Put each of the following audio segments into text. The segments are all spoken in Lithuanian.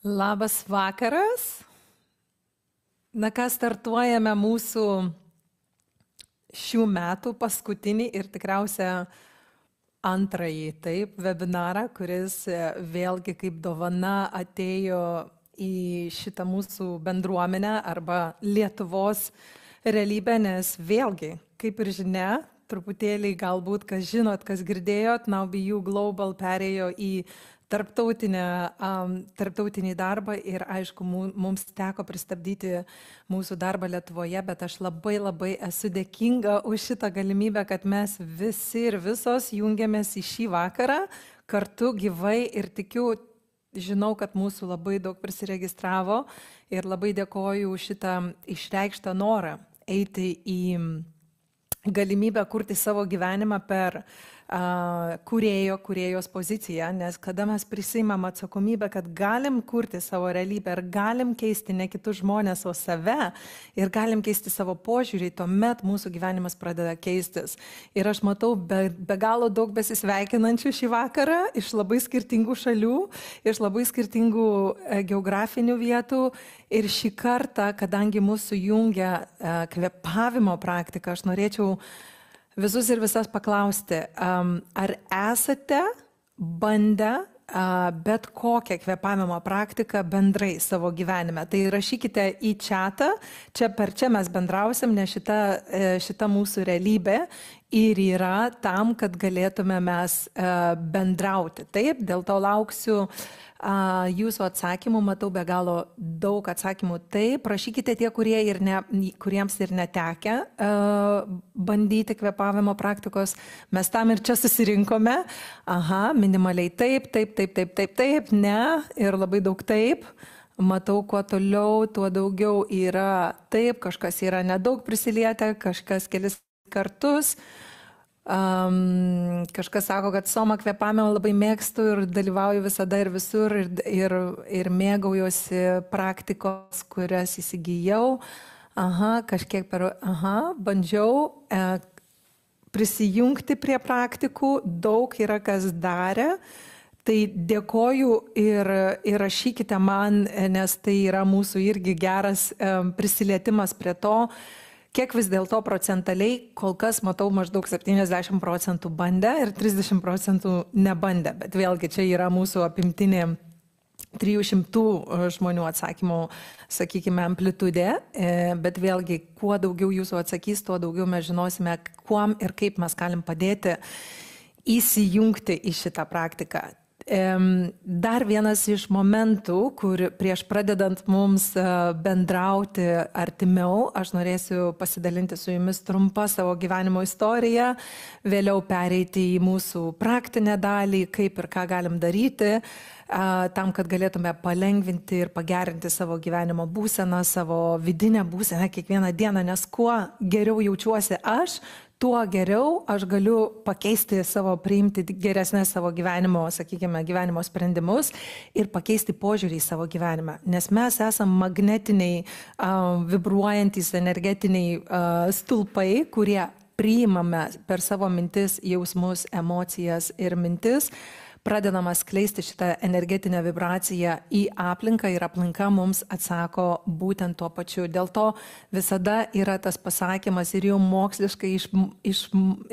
Labas vakaras. Na ką, startuojame mūsų šių metų paskutinį ir tikriausia antrąjį webinarą, kuris vėlgi kaip dovana atėjo į šitą mūsų bendruomenę arba Lietuvos realybę, nes vėlgi, kaip ir žinia, truputėlį galbūt, kas žinot, kas girdėjot, Now Be You Global perėjo į tarptautinį darbą ir aišku, mums teko pristabdyti mūsų darbą Lietuvoje, bet aš labai esu dėkinga už šitą galimybę, kad mes visi ir visos jungiamės į šį vakarą kartu gyvai ir žinau, kad mūsų labai daug prisiregistravo ir labai dėkoju už šitą išreikštą norą eiti į galimybę kurti savo gyvenimą per kūrėjos poziciją, nes kada mes prisiimam atsakomybę, kad galim kurti savo realybę ir galim keisti ne kitus žmonės, o save ir galim keisti savo požiūrį, tuomet mūsų gyvenimas pradeda keistis. Ir aš matau be galo daug besisveikinančių šį vakarą iš labai skirtingų šalių, iš labai skirtingų geografinių vietų. Ir šį kartą, kadangi mūsų jungia kvėpavimo praktika, aš norėčiau visus ir visas paklausti, ar esate bandę bet kokią kvėpavimo praktiką bendrai savo gyvenime. Tai rašykite į chatą, per čia mes bendrausim, nes šita mūsų realybė ir yra tam, kad galėtume mes bendrauti. Taip, dėl to lauksiu jūsų atsakymų, matau be galo daug atsakymų. Taip, prašykite tie, kuriems ir netekę bandyti kvėpavimo praktikos. Mes tam ir čia susirinkome. Aha, minimaliai taip, ne, ir labai daug taip. Matau, kuo toliau, tuo daugiau yra taip, kažkas yra nedaug prisilietę, kažkas kelis kartus. Kažkas sako, kad soma kvėpavimą labai mėgstu ir dalyvauju visada ir visur ir mėgaujuosi praktikos, kurias įsigijau. Bandžiau prisijungti prie praktikų, daug yra kas darė. Tai dėkoju ir rašykite man, nes tai yra mūsų irgi geras prisilietimas prie to, kiek vis dėlto procentaliai, kol kas matau maždaug 70% bandę ir 30% nebandę. Bet vėlgi čia yra mūsų apimtinė 300 žmonių atsakymų, sakykime, amplitudė. Bet vėlgi, kuo daugiau jūsų atsakys, tuo daugiau mes žinosime, kuom ir kaip mes galim padėti įsijungti į šitą praktiką. Dar vienas iš momentų, kur prieš pradedant mums bendrauti artimiau, aš norėsiu pasidalinti su jumis trumpą savo gyvenimo istoriją, vėliau pereiti į mūsų praktinę dalį, kaip ir ką galim daryti, tam, kad galėtume palengvinti ir pagerinti savo gyvenimo būseną, savo vidinę būseną kiekvieną dieną, nes kuo geriau jaučiuosi aš, tuo geriau aš galiu pakeisti priimti geresnės savo gyvenimo, sakykime, gyvenimo sprendimus ir pakeisti požiūrį į savo gyvenimą. Nes mes esam magnetiniai, vibruojantys energetiniai stulpai, kurie priimame per savo mintis, jausmus, emocijas ir mintis, pradedama skleisti šitą energetinę vibraciją į aplinką ir aplinka mums atsako būtent tuo pačiu. Dėl to visada yra tas pasakymas ir jau moksliškai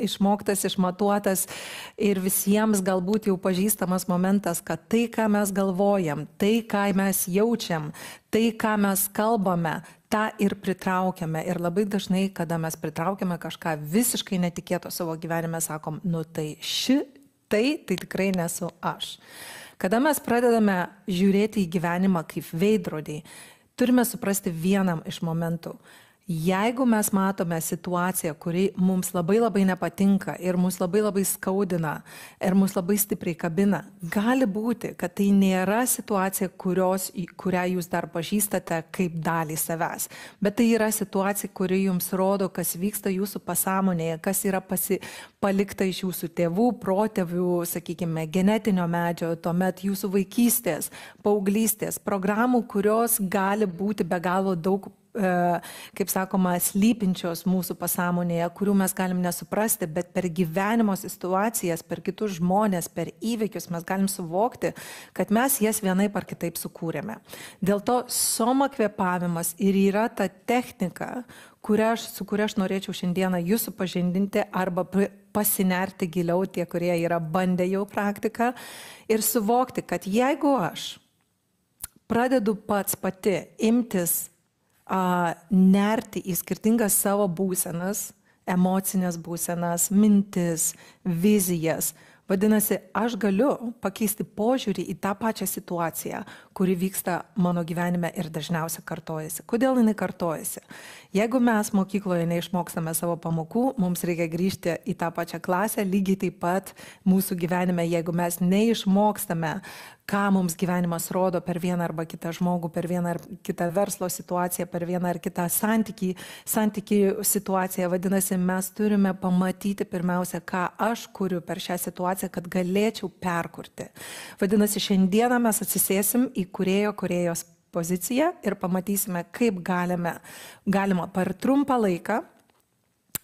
išmoktas, išmatuotas ir visiems galbūt jau pažįstamas momentas, kad tai, ką mes galvojam, tai, ką mes jaučiam, tai, ką mes kalbame, tą ir pritraukiame. Ir labai dažnai, kada mes pritraukiame kažką visiškai netikėto savo gyvenime, sakom, tai tikrai nesu aš. Kada mes pradedame žiūrėti į gyvenimą kaip veidrodį, turime suprasti vienam iš momentų. Jeigu mes matome situaciją, kuri mums labai nepatinka ir mus labai skaudina ir mus labai stipriai kabina, gali būti, kad tai nėra situacija, kurią jūs dar pažįstate kaip dalį savęs. Bet tai yra situacija, kuri jums rodo, kas vyksta jūsų pasąmonėje, kas yra palikta iš jūsų tėvų, protėvių, sakykime, genetinio medžio, tuomet jūsų vaikystės, paauglystės, programų, kurios gali būti be galo daug kaip sakoma, slypinčios mūsų pasąmonėje, kurių mes galim nesuprasti, bet per gyvenimo situacijas, per kitus žmonės, per įvykius mes galim suvokti, kad mes jas vienaip ar kitaip sukūrėme. Dėl to soma kvėpavimas ir yra ta technika, su kuria aš norėčiau šiandieną jūs supažindinti arba pasinerti giliau tie, kurie yra bandę jau praktiką ir suvokti, kad jeigu aš pradedu pati imtis nerti į skirtingas savo būsenas, emocinės būsenas, mintis, vizijas, vadinasi, aš galiu pakeisti požiūrį į tą pačią situaciją, kuri vyksta mano gyvenime ir dažniausiai kartojasi. Kodėl jinai kartojasi? Jeigu mes mokykloje neišmokstame savo pamokų, mums reikia grįžti į tą pačią klasę, lygiai taip pat mūsų gyvenime, jeigu mes neišmokstame, ką mums gyvenimas rodo per vieną arba kitą žmogų, per vieną ar kitą verslo situaciją, per vieną ar kitą santykių situaciją, vadinasi, mes turime pamatyti pirmiausia, ką aš kuriu per šią situaciją, kad galėčiau perkurti. Vadinasi, šiandieną mes atsisėsim į kūrėjos poziciją ir pamatysime, kaip galima per trumpą laiką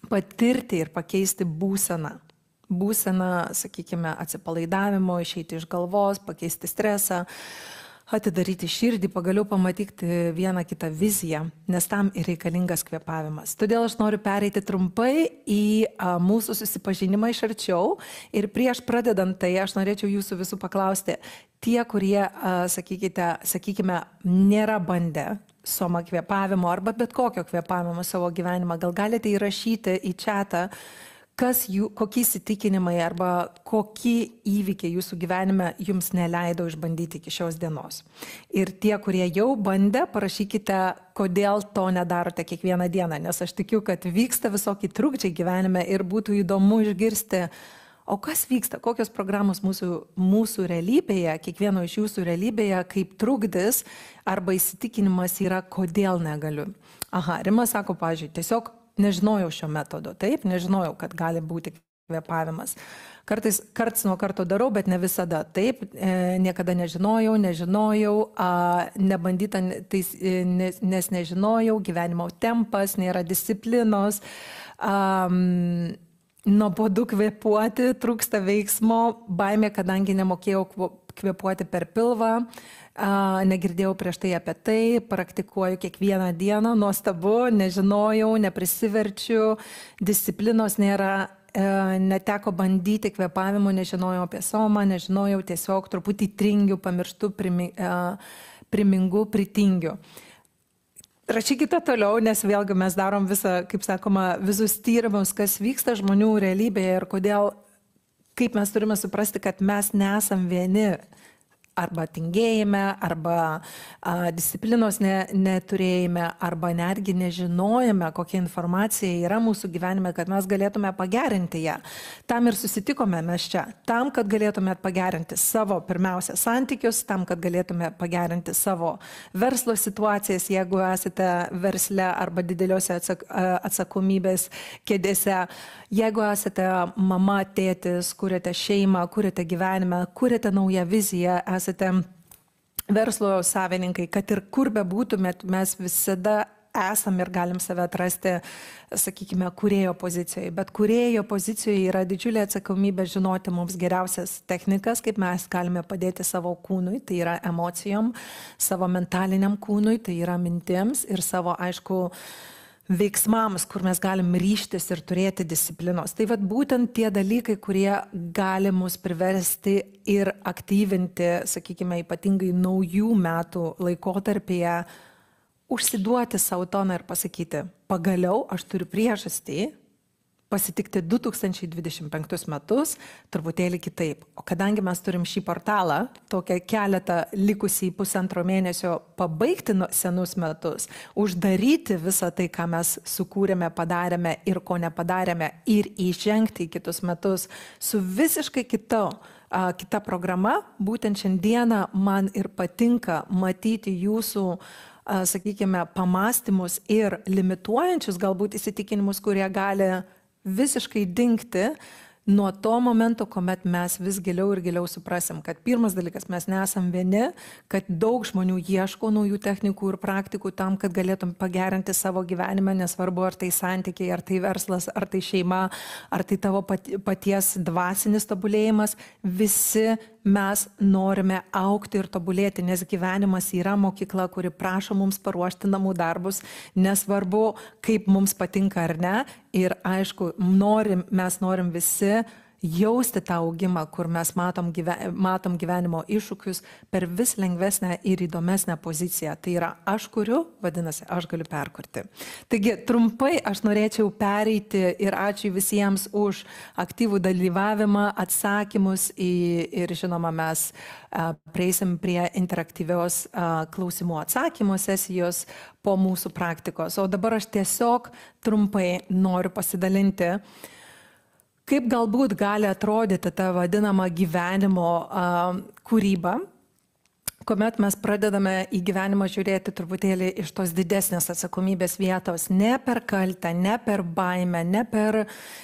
patirti ir pakeisti būseną, sakykime, atsipalaidavimo, išeiti iš galvos, pakeisti stresą, atidaryti širdį, pagaliau pamatyti vieną kitą viziją, nes tam ir reikalingas kvėpavimas. Todėl aš noriu pereiti trumpai į mūsų susipažinimą iš arčiau ir prieš pradedant tai aš norėčiau jūsų visų paklausti, tie, kurie, sakykime, nėra bandę soma kvėpavimo arba bet kokio kvėpavimo savo gyvenimą, gal galite įrašyti į chatą, kokie įsitikinimai arba kokie įvykiai jūsų gyvenime jums neleido išbandyti iki šios dienos. Ir tie, kurie jau bandė, parašykite, kodėl to nedarote kiekvieną dieną, nes aš tikiu, kad vyksta visokie trukdžiai gyvenime ir būtų įdomu išgirsti, o kas vyksta, kokios programos mūsų realybėje, kiekvieno iš jūsų realybėje, kaip trukdis arba įsitikinimas yra, kodėl negaliu. Rima sako, pavyzdžiui, tiesiog nežinojau šio metodo, taip, nežinojau, kad gali būti kvėpavimas. Karts nuo karto darau, bet ne visada, taip, niekada nežinojau, nebandyta, nes nežinojau, gyvenimo tempas, nėra disciplinos, nuobodu kvėpuoti, trūksta veiksmo, baimė, kadangi nemokėjau kvėpuoti per pilvą, negirdėjau prieš tai apie tai, praktikuoju kiekvieną dieną, nuostabu, nežinojau, neprisiverčiu, disciplinos nėra, neteko bandyti kvėpavimo, nežinojau apie somą, nežinojau, tiesiog truputį tringiu, pamirštu, primingu, pritingiu. Rašykite toliau, nes vėlgi mes darom visą, kaip sakoma, visus tyrimus, kas vyksta žmonių realybėje ir kodėl, kaip mes turime suprasti, kad mes nesam vieni. Arba tingėjime, arba disciplinos neturėjime, arba netgi nežinojame, kokia informacija yra mūsų gyvenime, kad mes galėtume pagerinti ją. Tam ir susitikome mes čia. Tam, kad galėtume pagerinti savo pirmiausia santykius, tam, kad galėtume pagerinti savo verslo situacijas, jeigu esate versle arba dideliuose atsakomybės kėdėse. Jeigu esate mama, tėtis, kuriate šeimą, kuriate gyvenimą, kuriate naują viziją, esate verslo savininkai, kad ir kur bebūtumėt, mes visada esam ir galim save atrasti, sakykime, kūrėjo pozicijoje. Bet kūrėjo pozicijoje yra didžiulė atsakomybė žinoti mums geriausias technikas, kaip mes galime padėti savo kūnui, tai yra emocijom, savo mentaliniam kūnui, tai yra mintims ir savo, aišku, veiksmams, kur mes galim ryžtis ir turėti disciplinos. Tai vat būtent tie dalykai, kurie gali mus priversti ir aktyvinti, sakykime, ypatingai naujų metų laikotarpyje, užsiduoti savo toną ir pasakyti, pagaliau aš turiu priežastį pasitikti 2025 metus truputėlį kitaip. O kadangi mes turim šį portalą, tokią keletą likusį pusantro mėnesio pabaigti senus metus, uždaryti visą tai, ką mes sukūrėme, padarėme ir ko nepadarėme ir įžengti į kitus metus su visiškai kita programa, būtent šiandieną man ir patinka matyti jūsų sakykime, pamastymus ir limituojančius galbūt įsitikinimus, kurie gali visiškai dingti nuo to momento, kuomet mes vis giliau ir giliau suprasim, kad pirmas dalykas, mes nesam vieni, kad daug žmonių ieško naujų technikų ir praktikų tam, kad galėtum pagerinti savo gyvenimą, nesvarbu, ar tai santykiai, ar tai verslas, ar tai šeima, ar tai tavo paties dvasinis tobulėjimas, visi mes norime augti ir tobulėti, nes gyvenimas yra mokykla, kuri prašo mums paruošti namų darbus, nesvarbu, kaip mums patinka ar ne. Ir aišku, mes norim visi jausti tą augimą, kur mes matom gyvenimo iššūkius per vis lengvesnę ir įdomesnę poziciją. Tai yra, aš kuriu, vadinasi, aš galiu perkurti. Taigi, trumpai aš norėčiau pereiti ir ačiū visiems už aktyvų dalyvavimą, atsakymus ir žinoma, mes prieisim prie interaktyvios klausimų atsakymų sesijos po mūsų praktikos. O dabar aš tiesiog trumpai noriu pasidalinti, kaip galbūt gali atrodyti ta vadinama gyvenimo kūryba, kuomet mes pradedame į gyvenimą žiūrėti truputėlį iš tos didesnės atsakomybės vietos, ne per kaltę, ne per baimę, ne per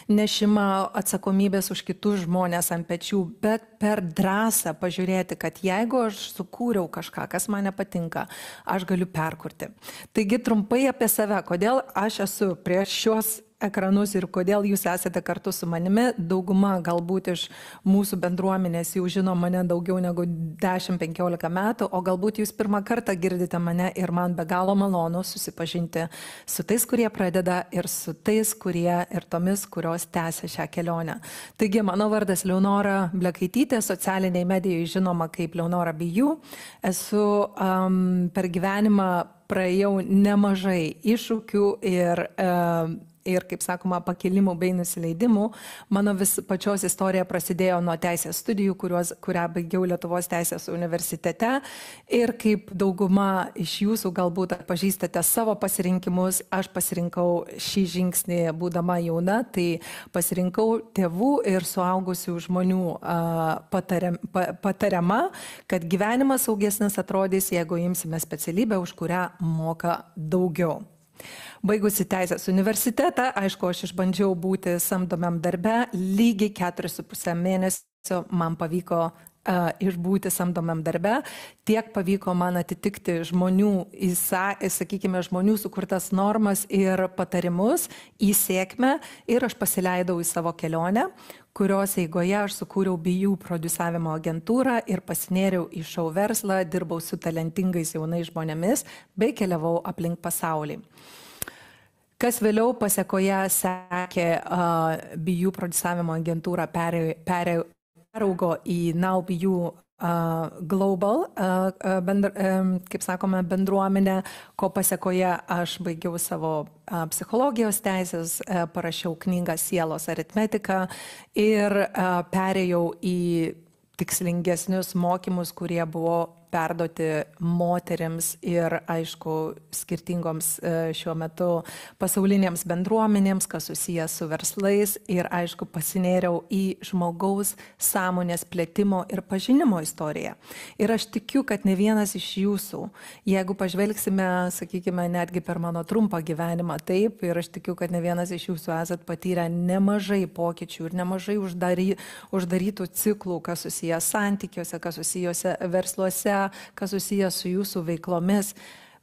nešimą atsakomybės už kitus žmonės ant pečių, bet per drąsą pažiūrėti, kad jeigu aš sukūriau kažką, kas man nepatinka, aš galiu perkurti. Taigi trumpai apie save, kodėl aš esu prieš šios ekranus ir kodėl jūs esate kartu su manimi. Dauguma galbūt iš mūsų bendruomenės jau žino mane daugiau negu 10-15 metų, o galbūt jūs pirmą kartą girdite mane ir man be galo malonu susipažinti su tais, kurie pradeda ir su tais, kurie ir tomis, kurios tęsia šią kelionę. Taigi, mano vardas Leonora Blekaitytė, socialiniai medijai žinoma kaip Leonora Bijų. Esu per gyvenimą praėjau nemažai iššūkių ir, kaip sakoma, pakilimų bei nusileidimų. Mano pačios istorija prasidėjo nuo teisės studijų, kurią baigiau Lietuvos teisės universitete. Ir kaip dauguma iš jūsų galbūt pažįstate savo pasirinkimus, aš pasirinkau šį žingsnį būdama jauna, tai pasirinkau tėvų ir suaugusių žmonių patariama, kad gyvenimas saugesnis atrodys, jeigu imsime specialybę, už kurią moka daugiau. Baigusi teisės universitetą, aišku, aš išbandžiau būti samdomiam darbe, lygiai 4,5 mėnesio man pavyko išbūti samdomiam darbe, tiek pavyko man atitikti žmonių, sakykime, žmonių sukurtas normas ir patarimus į sėkmę ir aš pasileidau į savo kelionę, kurios eigoje aš sukūriau Bijų prodiusavimo agentūrą ir pasinėriau į šou verslą, dirbau su talentingais jaunais žmonėmis bei keliavau aplink pasaulį. Kas vėliau pasekoje sekė Bijų prodiusavimo agentūrą peraugo į Now Bijų Global, kaip sakome, bendruomenę, ko pasekoje aš baigiau savo psichologijos teisės, parašiau knygą Sielos aritmetika ir perėjau į tikslingesnius mokymus, kurie buvo perduoti moterims ir, aišku, skirtingoms šiuo metu pasaulinėms bendruomenėms, kas susijęs su verslais ir, aišku, pasinėriau į žmogaus sąmonės plėtimo ir pažinimo istoriją. Ir aš tikiu, kad ne vienas iš jūsų, jeigu pažvelgsime, sakykime, netgi per mano trumpą gyvenimą, taip, ir aš tikiu, kad ne vienas iš jūsų esat patyrę nemažai pokyčių ir nemažai uždarytų ciklų, kas susijęs santykiuose, kas susijęs versluose, kas susijęs su jūsų veiklomis,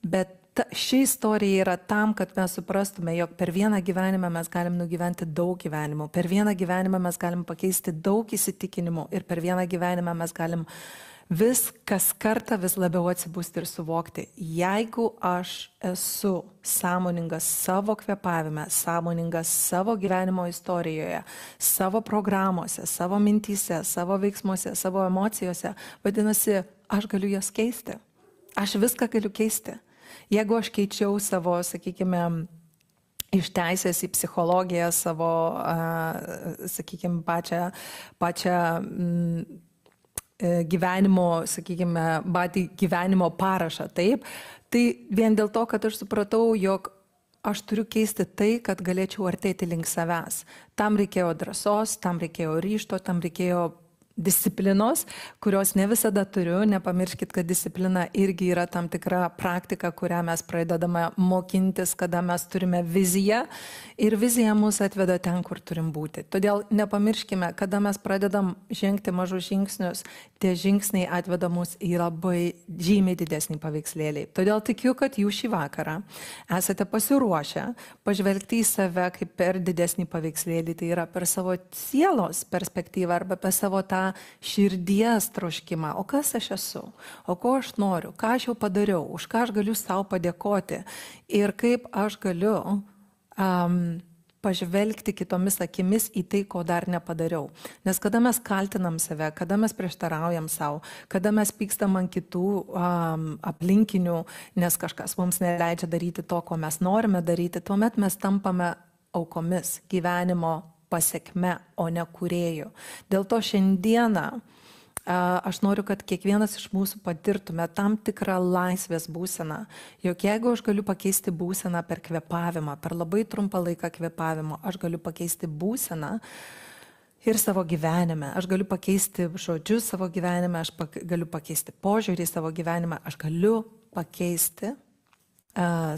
bet ši istorija yra tam, kad mes suprastume, jog per vieną gyvenimą mes galim nugyventi daug gyvenimų, per vieną gyvenimą mes galim pakeisti daug įsitikinimų ir per vieną gyvenimą mes galim kas kartą vis labiau atsibusti ir suvokti, jeigu aš esu sąmoningas savo kvėpavime, sąmoningas savo gyvenimo istorijoje, savo programuose, savo mintyse, savo veiksmuose, savo emocijose, vadinasi, aš galiu jas keisti. Aš viską galiu keisti. Jeigu aš keičiau savo, sakykime, iš teisės į psichologiją, savo, sakykime, pačią gyvenimo, sakykime, gyvenimo parašą, taip, tai vien dėl to, kad aš supratau, jog aš turiu keisti tai, kad galėčiau artėti link savęs. Tam reikėjo drąsos, tam reikėjo ryžto, tam reikėjo disciplinos, kurios ne visada turiu. Nepamirškit, kad disciplina irgi yra tam tikra praktika, kurią mes pradedame mokintis, kada mes turime viziją ir vizija mus atveda ten, kur turim būti. Todėl nepamirškime, kada mes pradedam žengti mažus žingsnius, tie žingsniai atveda mus į labai žymiai didesnį paveikslėlį. Todėl tikiu, kad jūs šį vakarą esate pasiruošę pažvelgti į save kaip per didesnį paveikslėlį, tai yra per savo sielos perspektyvą arba per savo tą širdies troškimą. O kas aš esu? O ko aš noriu? Ką aš jau padariau? Už ką aš galiu savo padėkoti? Ir kaip aš galiu pažvelgti kitomis akimis į tai, ko dar nepadariau. Nes kada mes kaltinam save, kada mes prieštaraujam savo, kada mes pykstam ant kitų aplinkinių, nes kažkas mums neleidžia daryti to, ko mes norime daryti, tuomet mes tampame aukomis gyvenimo pasekme, o ne kūrėjų. Dėl to šiandieną aš noriu, kad kiekvienas iš mūsų patirtume tam tikrą laisvės būseną, jog jeigu aš galiu pakeisti būseną per kvėpavimą, per labai trumpą laiką kvėpavimo, aš galiu pakeisti būseną ir savo gyvenime, aš galiu pakeisti žodžius savo gyvenime, aš galiu pakeisti požiūrį į savo gyvenimą, aš galiu pakeisti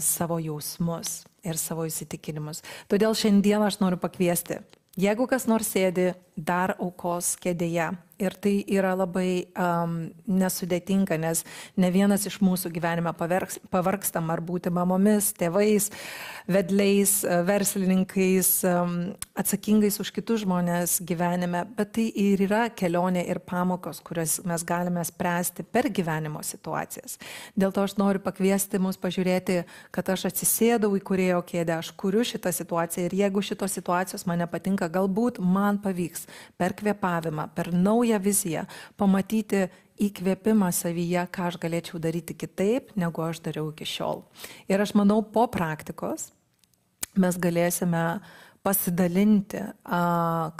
savo jausmus ir savo įsitikinimus. Todėl šiandien aš noriu pakviesti, jeigu kas nors sėdi dar aukos kėdėje, ir tai yra labai nesudėtinga, nes ne vienas iš mūsų gyvenime pavargstam ar būti mamomis, tėvais, vedliais, verslininkais, atsakingais už kitus žmonės gyvenime, bet tai ir yra kelionė ir pamokos, kurias mes galime spręsti per gyvenimo situacijas. Dėl to aš noriu pakviesti mus pažiūrėti, kad aš atsisėdau į kūrėjo kėdę, aš kuriu šitą situaciją ir jeigu šitos situacijos man nepatinka, galbūt man pavyks per kvėpavimą, per naują viziją pamatyti įkvėpimą savyje, ką aš galėčiau daryti kitaip, negu aš dariau iki šiol. Ir aš manau, po praktikos mes galėsime pasidalinti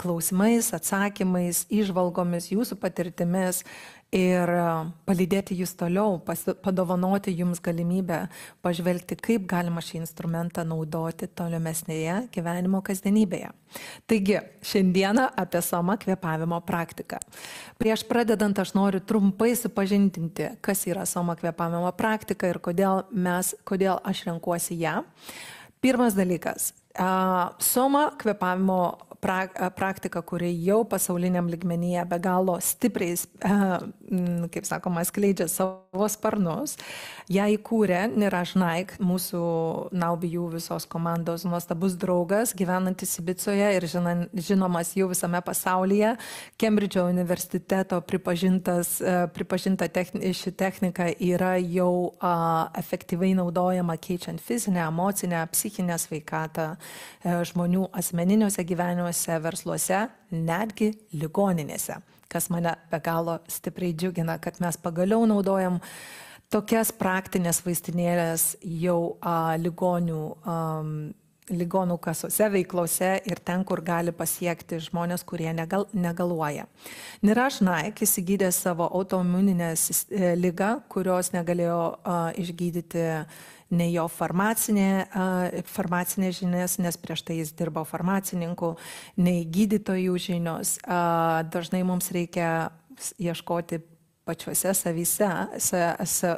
klausimais, atsakymais, įžvalgomis, jūsų patirtimis ir palydėti jūs toliau, padovanoti jums galimybę pažvelgti, kaip galima šį instrumentą naudoti tolimesnėje gyvenimo kasdienybėje. Taigi, šiandieną apie Soma kvėpavimo praktiką. Prieš pradedant aš noriu trumpai supažindinti, kas yra Soma kvėpavimo praktika ir kodėl aš renkuosi ją. Pirmas dalykas. Soma kvėpavimo praktika, kuri jau pasauliniam lygmenyje be galo stipriai, kaip sakoma, skleidžia savo sparnus. Ją įkūrė Niraj Naik, mūsų Naubijų visos komandos nuostabus draugas, gyvenantis Ibicoje ir žinomas jau visame pasaulyje. Kembridžo universiteto pripažinta ši technika yra jau efektyviai naudojama keičiant fizinę, emocinę, psichinę sveikatą žmonių asmeniniuose gyvenimuose, versluose, netgi ligoninėse, kas mane be galo stipriai džiugina, kad mes pagaliau naudojam tokias praktinės vaistinėlės jau ligonų kasose, veiklose ir ten, kur gali pasiekti žmonės, kurie negaluoja. Niraj Naik įsigydė savo autoimuninę ligą, kurios negalėjo išgydyti nei jo farmacinė žinias, nes prieš tai jis dirbo farmacininku, nei gydytojų žinios. Dažnai mums reikia ieškoti pačiuose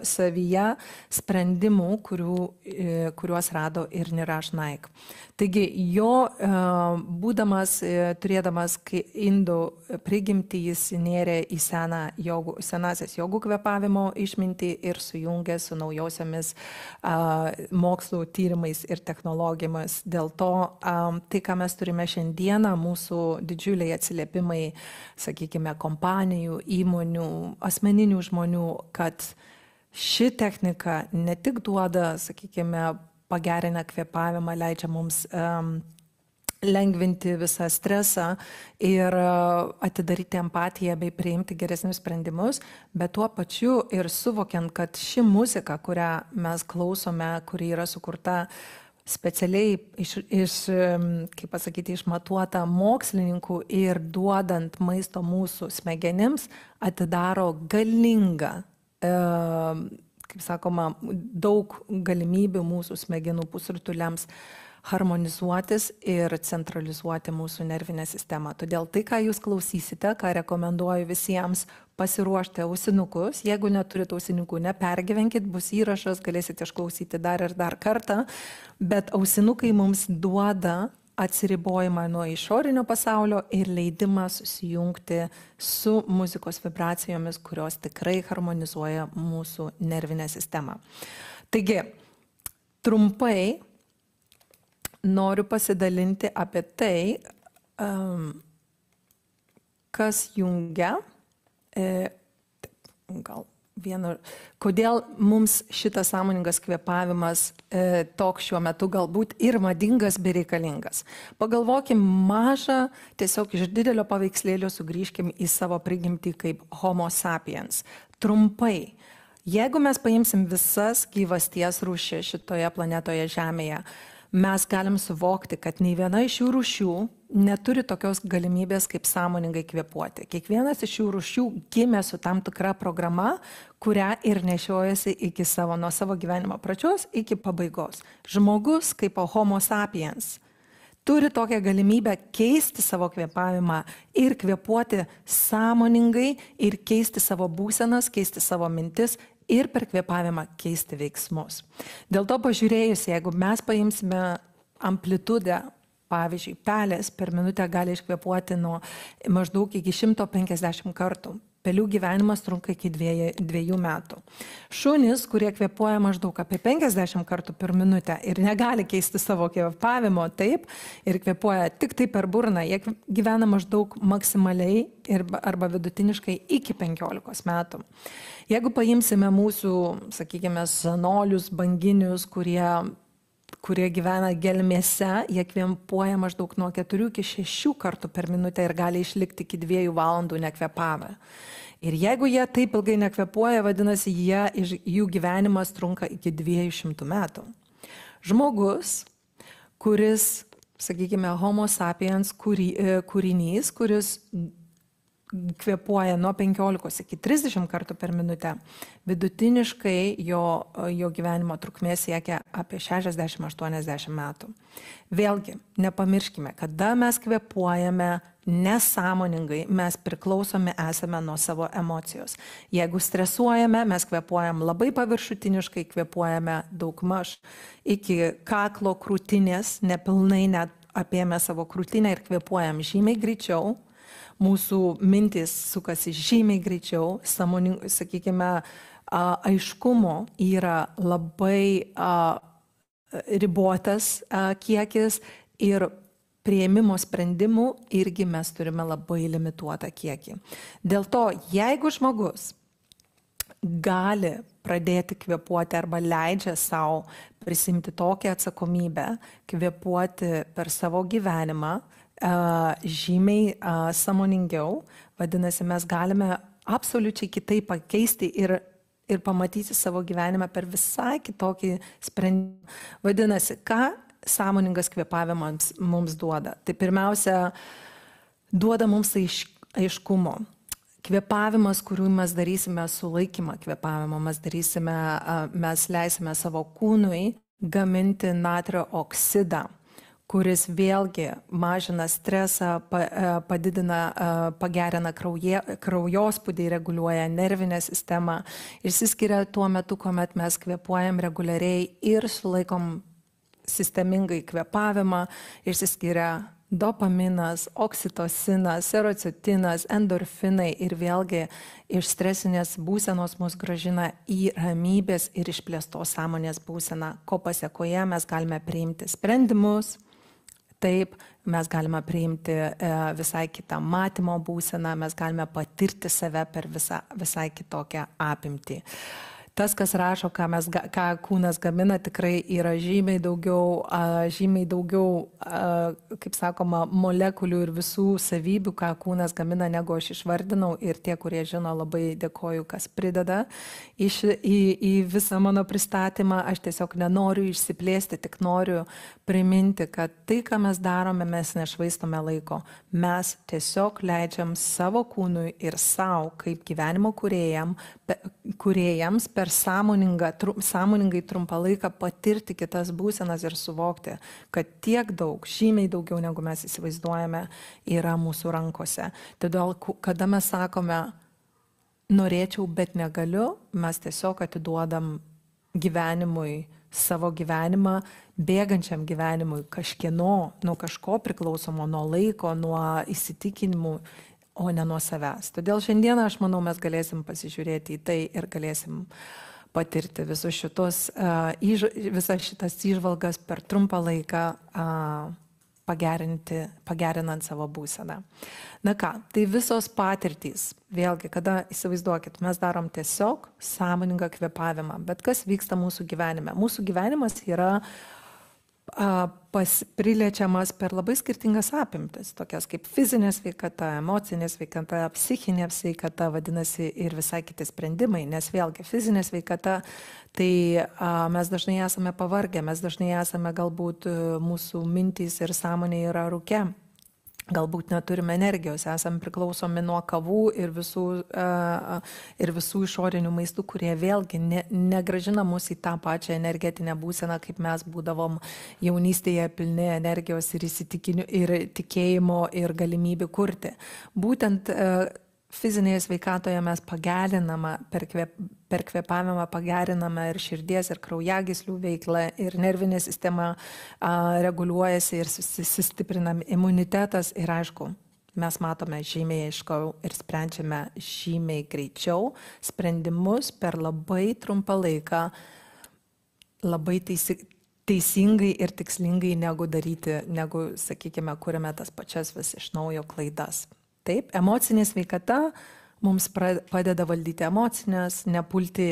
savyje sprendimų, kuriuos rado ir Niraj Naik. Taigi, jo turėdamas indų prigimtį, jis nėrė į senasias jogų kvėpavimo išmintį ir sujungė su naujausiamis mokslo tyrimais ir technologijomis. Dėl to, tai, ką mes turime šiandieną, mūsų didžiuliai atsiliepimai, sakykime, kompanijų, įmonių, asmeninių žmonių, kad ši technika ne tik duoda, sakykime, pagerina kvėpavimą, leidžia mums lengvinti visą stresą ir atidaryti empatiją bei priimti geresnius sprendimus, bet tuo pačiu ir suvokiant, kad ši muzika, kurią mes klausome, kuri yra sukurta specialiai kaip pasakyti, išmatuota mokslininkų ir duodant maisto mūsų smegenims, atidaro galingą, kaip sakoma, daug galimybių mūsų smegenų pusrutuliams harmonizuotis ir centralizuoti mūsų nervinę sistemą. Todėl tai, ką jūs klausysite, ką rekomenduoju visiems, pasiruošti ausinukus. Jeigu neturite ausinukų, nepergyvenkit, bus įrašas, galėsite išklausyti dar ir dar kartą, bet ausinukai mums duoda atsiribojimą nuo išorinio pasaulio ir leidimą susijungti su muzikos vibracijomis, kurios tikrai harmonizuoja mūsų nervinę sistemą. Taigi, trumpai noriu pasidalinti apie tai, kas jungia, kodėl mums šitas sąmoningas kvėpavimas toks šiuo metu galbūt ir madingas bei reikalingas. Pagalvokim mažą, tiesiog iš didelio paveikslėlio sugrįžkim į savo prigimtį kaip Homo sapiens. Trumpai, jeigu mes paimsim visas gyvasties rūšis šitoje planetoje Žemėje, mes galim suvokti, kad nei viena iš šių rūšių neturi tokios galimybės kaip sąmoningai kvėpuoti. Kiekvienas iš šių rūšių gimė su tam tikra programa, kurią ir nešiojasi nuo savo gyvenimo pradžios iki pabaigos. Žmogus kaip Homo sapiens turi tokią galimybę keisti savo kvėpavimą ir kvėpuoti sąmoningai ir keisti savo būsenas, keisti savo mintis ir per kvėpavimą keisti veiksmus. Dėl to pažiūrėjus, jeigu mes paimsime amplitudę, pavyzdžiui, pelės per minutę gali iškvėpuoti nuo maždaug iki 150 kartų. Pelių gyvenimas trunka iki 2 metų. Šunys, kurie kvėpuoja maždaug apie 50 kartų per minutę ir negali keisti savo kvėpavimo taip ir kvėpuoja tik tai per burną, jie gyvena maždaug maksimaliai arba vidutiniškai iki 15 metų. Jeigu paimsime mūsų, sakykime, senolius, banginius, kurie gyvena gelmėse, jie kvėpuoja maždaug nuo 4 iki 6 kartų per minutę ir gali išlikti iki 2 valandų nekvėpavę. Ir jeigu jie taip ilgai nekvėpuoja, vadinasi, jų gyvenimas trunka iki 200 metų. Žmogus, kuris, sakykime, Homo sapiens kūrinys, kuris kvėpuoja nuo 15 iki 30 kartų per minutę, vidutiniškai jo gyvenimo trukmė siekia apie 60-80 metų. Vėlgi, nepamirškime, kada mes kvėpuojame nesąmoningai, mes priklausomi esame nuo savo emocijos. Jeigu stresuojame, mes kvėpuojam labai paviršutiniškai, kvėpuojame daugmaž iki kaklo krūtinės, nepilnai net apėmę savo krūtinę ir kvėpuojam žymiai greičiau. Mūsų mintis sukasi žymiai greičiau, sakykime, aiškumo yra labai ribotas kiekis ir priėmimo sprendimų irgi mes turime labai limituotą kiekį. Dėl to, jeigu žmogus gali pradėti kvėpuoti arba leidžia savo prisimti tokią atsakomybę, kvėpuoti per savo gyvenimą, žymiai sąmoningiau, vadinasi, mes galime absoliučiai kitaip pakeisti ir pamatyti savo gyvenimą per visai kitokį sprendimą. Vadinasi, ką sąmoningas kvėpavimas mums duoda? Tai pirmiausia, duoda mums aiškumo. Kvėpavimas, kuriuo mes darysime sulaikymą kvėpavimo, mes leisime savo kūnui gaminti natrio oksidą, kuris vėlgi mažina stresą, pagerina kraujospūdį, reguliuoja nervinę sistemą, išsiskiria tuo metu, kuomet mes kvėpuojam reguliariai ir sulaikom sistemingai kvėpavimą, išsiskiria dopaminas, oksitocinas, serotoninas, endorfinai ir vėlgi iš stresinės būsenos mus grąžina į ramybės ir išplėstos sąmonės būseną, ko pasėkoje mes galime priimti sprendimus. Taip, mes galime priimti visai kitą matymo būseną, mes galime patirti save per visai kitokią apimtį. Tas, kas rašo, ką kūnas gamina, tikrai yra žymiai daugiau, kaip sakoma, molekulių ir visų savybių, ką kūnas gamina, negu aš išvardinau. Ir tie, kurie žino, labai dėkoju, kas prideda į visą mano pristatymą. Aš tiesiog nenoriu išsiplėsti, tik noriu priminti, kad tai, ką mes darome, mes nešvaistome laiko. Mes tiesiog leidžiam savo kūnui ir savo, kaip gyvenimo kūrėjams, per sąmoningai trumpą laiką patirti kitas būsenas ir suvokti, kad tiek daug, žymiai daugiau negu mes įsivaizduojame, yra mūsų rankose. Todėl, kada mes sakome, norėčiau, bet negaliu, mes tiesiog atiduodam gyvenimui savo gyvenimą, bėgančiam gyvenimui kažkieno, nuo kažko priklausomo, nuo laiko, nuo įsitikinimų, o ne nuo savęs. Todėl šiandieną, aš manau, mes galėsim pasižiūrėti į tai ir galėsim patirti visas šitas įžvalgas per trumpą laiką, pagerinant savo būseną. Na ką, tai visos patirtys, vėlgi, kada įsivaizduokit, mes darom tiesiog sąmoningą kvėpavimą, bet kas vyksta mūsų gyvenime? Mūsų gyvenimas yra priliečiamas per labai skirtingas apimtis, tokias kaip fizinė sveikata, emocinė sveikata, psichinė sveikata, vadinasi, ir visai kiti sprendimai, nes vėlgi fizinė sveikata, tai mes dažnai esame pavargę, mes dažnai esame galbūt mūsų mintys ir sąmonė yra rūke. Galbūt neturime energijos, esame priklausomi nuo kavų ir visų išorinių maistų, kurie vėlgi negrąžina mus į tą pačią energetinę būseną, kaip mes būdavom jaunystėje pilni energijos ir įsitikinimų ir tikėjimo ir galimybių kurti. Būtent fizinėje sveikatoje mes pageriname, per kvėpavimą pageriname ir širdies, ir kraujagyslių veiklą, ir nervinė sistema reguliuojasi ir sustiprinam imunitetas ir aišku, mes matome žymiai aiškiau ir sprendžiame žymiai greičiau sprendimus per labai trumpą laiką, labai teisingai ir tikslingai negu, sakykime, kuriame tas pačias vis iš naujo klaidas. Taip, emocinė sveikata mums padeda valdyti emocinės, nepulti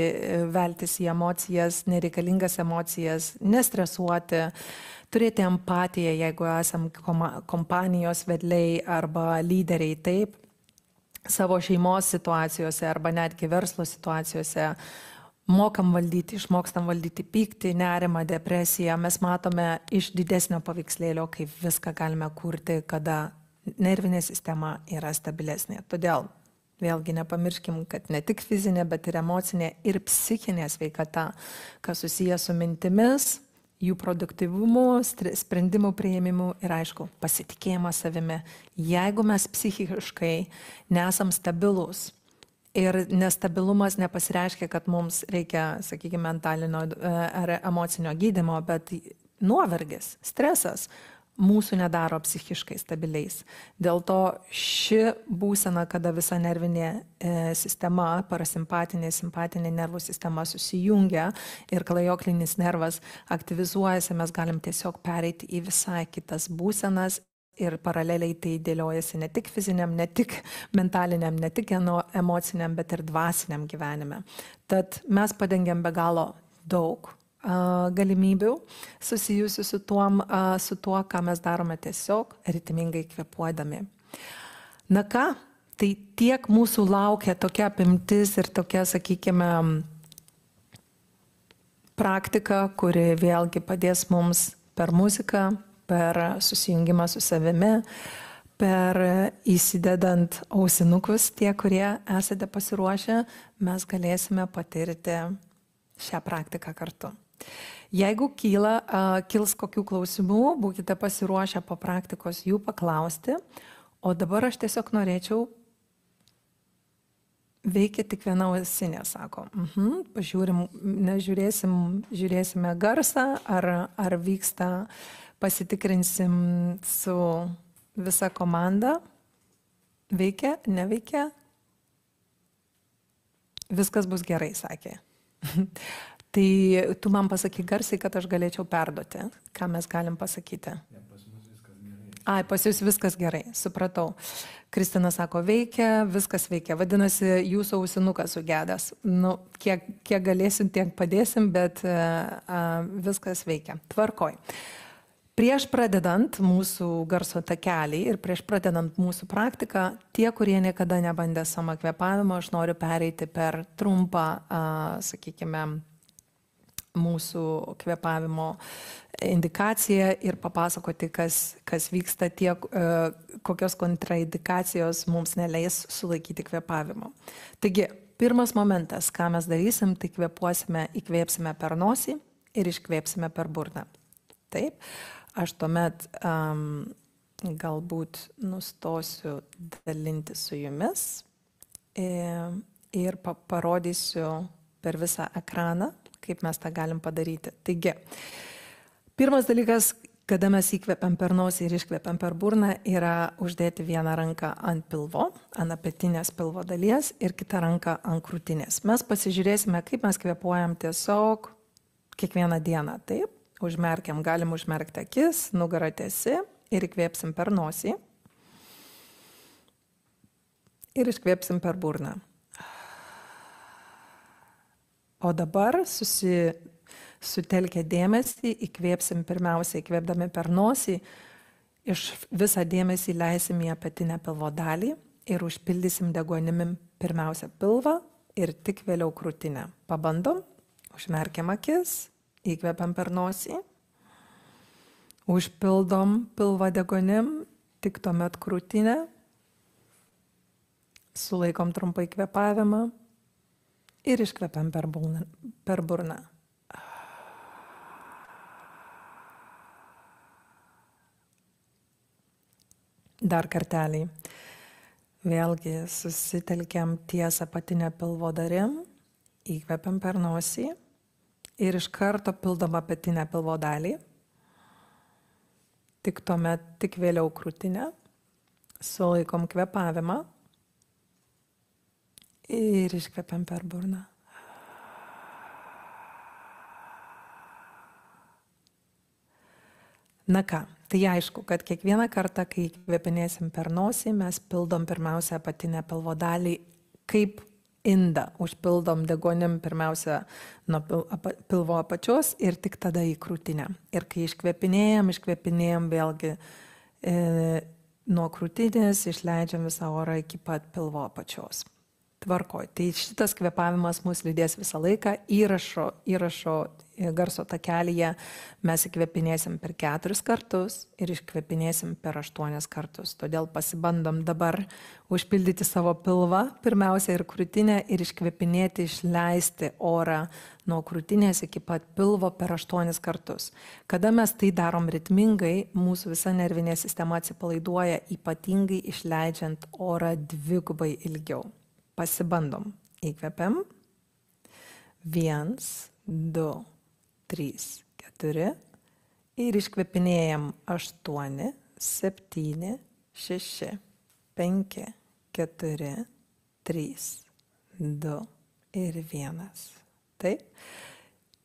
veltis į emocijas, nereikalingas emocijas, nestresuoti, turėti empatiją, jeigu esam kompanijos vedliai arba lyderiai, taip, savo šeimos situacijose arba netgi verslo situacijose. Išmokstam valdyti pyktį, nerimą, depresiją. Mes matome iš didesnio paveikslėlio, kaip viską galime kurti, kada nervinė sistema yra stabilesnė. Todėl vėlgi nepamirškim, kad ne tik fizinė, bet ir emocinė ir psichinė sveikata, kas susiję su mintimis, jų produktyvumu, sprendimų priėmimu ir aišku, pasitikėjimą savimi. Jeigu mes psichiškai nesam stabilūs ir nestabilumas nepasireiškia, kad mums reikia, sakykime, mentalinio ar emocinio gydymo, bet nuovargis, stresas mūsų nedaro psichiškai stabiliais. Dėl to ši būsena, kada visa nervinė sistema, parasimpatinė, simpatinė nervų sistema susijungia ir klajoklinis nervas aktyvizuojasi, mes galim tiesiog pereiti į visai kitas būsenas ir paraleliai tai dėliojasi ne tik fiziniam, ne tik mentaliniam, ne tik emociniam, bet ir dvasiniam gyvenime. Tad mes padengiam be galo daug galimybių susijusių su tuo, ką mes darome tiesiog ritmingai kvėpuodami. Na ką, tai tiek mūsų laukia tokia apimtis ir tokia, sakykime, praktika, kuri vėlgi padės mums per muziką, per susijungimą su savimi, per įsidedant ausinukus, tie, kurie esate pasiruošę, mes galėsime patirti šią praktiką kartu. Jeigu kils kokių klausimų, būkite pasiruošę po praktikos jų paklausti, o dabar aš tiesiog norėčiau veikia tik viena ausinė, sako. Žiūrėsime garsą, ar vyksta, pasitikrinsim su visa komanda. Veikia, neveikia? Viskas bus gerai, sakė. Tai tu man pasaky garsiai, kad aš galėčiau perduoti, ką mes galim pasakyti. Pas mus viskas gerai. Ai, pas jūs viskas gerai, supratau. Kristina sako, veikia, viskas veikia. Vadinasi, jūsų ausinukas sugedęs. Nu, kiek galėsim, tiek padėsim, bet viskas veikia. Tvarkoj. Prieš pradedant mūsų garso takelį ir prieš pradedant mūsų praktiką, tie, kurie niekada nebandė samakvėpavimo, aš noriu pereiti per trumpą, sakykime, mūsų kvėpavimo indikaciją ir papasakoti, kas vyksta, kokios kontraindikacijos mums neleis sulaikyti kvėpavimo. Taigi, pirmas momentas, ką mes darysim, tai įkvėpsime per nosį ir iškvėpsime per burną. Taip, aš tuomet galbūt nustosiu dalinti su jumis ir parodysiu per visą ekraną, kaip mes tą galim padaryti. Taigi, pirmas dalykas, kada mes įkvepiam per nosį ir iškvepiam per burną, yra uždėti vieną ranką ant pilvo, ant apatinės pilvo dalies ir kitą ranką ant krūtinės. Mes pasižiūrėsime, kaip mes kvėpuojam tiesiog kiekvieną dieną. Taip, galim užmerkti akis, nugarą tiesi ir įkvėpsim per nosį ir iškvėpsim per burną. O dabar sutelkę dėmesį, įkvėpsim pirmiausia įkvėpdami per nosį, visą dėmesį leisim į apatinę pilvo dalį ir užpildysim deguonimi pirmiausia pilvą ir tik vėliau krūtinę. Pabandom, užmerkiam akis, įkvepiam per nosį, užpildom pilvą deguonim, tik tuomet krūtinę, sulaikom trumpai kvėpavimą ir iškvepiam per burną. Dar kartelį. Vėlgi susitelkiam ties apatinę pilvo dalim, įkvepiam per nosį ir iš karto pildom apatinę pilvo dalį. Tik vėliau krūtinę, sulaikom kvėpavimą ir iškvepiam per burną. Na ką, tai aišku, kad kiekvieną kartą, kai kvėpinėsim per nosį, mes pildom pirmiausia apatinę pilvo dalį kaip indą. Užpildom deguonim pirmiausia nuo pilvo apačios ir tik tada į krūtinę. Ir kai iškvėpinėjam vėlgi nuo krūtinės, išleidžiam visą orą iki pat pilvo apačios. Tvarkoj. Tai šitas kvėpavimas mus lydės visą laiką. Įrašo garso takelyje mes įkvėpinėsim per 4 kartus ir iškvėpinėsim per 8 kartus. Todėl pasibandom dabar užpildyti savo pilvą, pirmiausia ir krūtinę, ir iškvėpinėti, išleisti orą nuo krūtinės iki pat pilvo per 8 kartus. Kada mes tai darom ritmingai, mūsų visa nervinė sistema atsipalaiduoja, ypatingai išleidžiant orą 2 ilgiau. Pasibandom. Įkvepiam. 1, 2, 3, 4. Ir iškvėpinėjam 8, 7, 6, 5, 4, 3, 2 ir 1. Taip.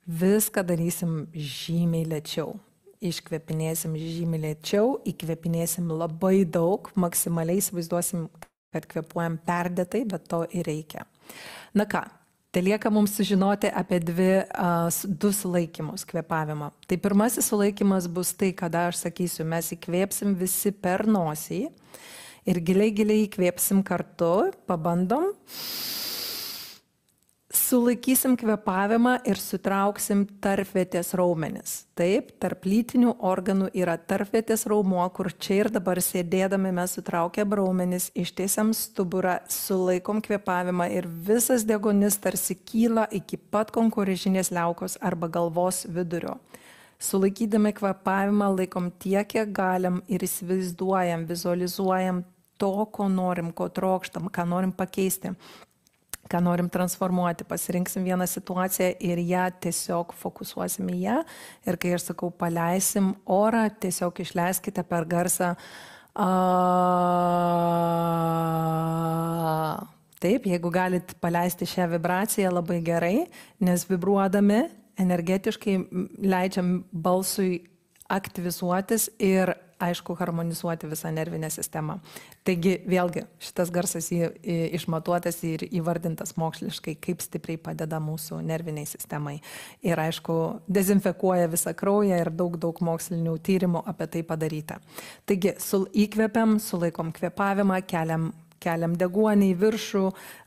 Viską darysim žymiai lėčiau. Iškvėpinėsim žymiai lėčiau, įkvėpinėsim labai daug, maksimaliai įsivaizduosim, kad kvėpuojam perdėtai, bet to ir reikia. Na ką, tai lieka mums sužinoti apie 2 sulaikymus kvėpavimo. Tai pirmasis sulaikymas bus tai, kada aš sakysiu, mes įkvėpsim visi per nosį ir giliai įkvėpsim kartu, pabandom. Sulaikysim kvėpavimą ir sutrauksim tarpvietės raumenis. Taip, tarp lytinių organų yra tarpvietės raumuo, kur čia ir dabar sėdėdami mes sutraukiam raumenis, ištiesiam stuburą, sulaikom kvėpavimą ir visas deguonis tarsi kyla iki pat konkurežinės liaukos arba galvos vidurio. Sulaikydami kvėpavimą laikom tiek, kiek galim ir įsivaizduojam, vizualizuojam to, ko norim, ko trokštam, ką norim pakeisti, ką norim transformuoti, pasirinksim vieną situaciją ir ją tiesiog fokusuosim į ją. Ir kai aš sakau, paleisim orą, tiesiog išleiskite per garsą. Taip, jeigu galit paleisti šią vibraciją, labai gerai, nes vibruodami energetiškai leidžiam balsui aktyvizuotis ir, aišku, harmonizuoti visą nervinę sistemą. Taigi, vėlgi, šitas garsas išmatuotas ir įvardintas moksliškai, kaip stipriai padeda mūsų nerviniai sistemai. Ir, aišku, dezinfekuoja visą kraują ir daug mokslinių tyrimų apie tai padaryta. Taigi, įkvepiam, sulaikom kvėpavimą, keliam deguonį į viršų,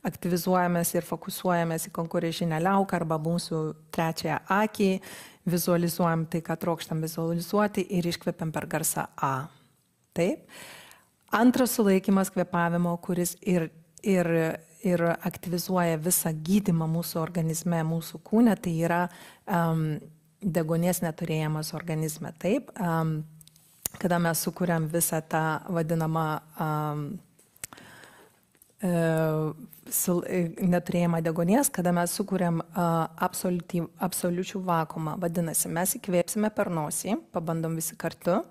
aktyvizuojamės ir fokusuojamės į konkurežinę liauką arba mūsų trečiąją akį, vizualizuojam tai, ką trokštam vizualizuoti ir iškvepiam per garsą A. Taip. Antras sulaikymas kvėpavimo, kuris ir ir aktyvizuoja visą gydymą mūsų organizme, mūsų kūne, tai yra deguonies neturėjimas organizme. Taip, kada mes sukuriam visą tą vadinamą neturėjimą deguonies, kada mes sukuriam absoliučių vakuumą. Vadinasi, mes įkvėpsime per nosį, pabandom visi kartu,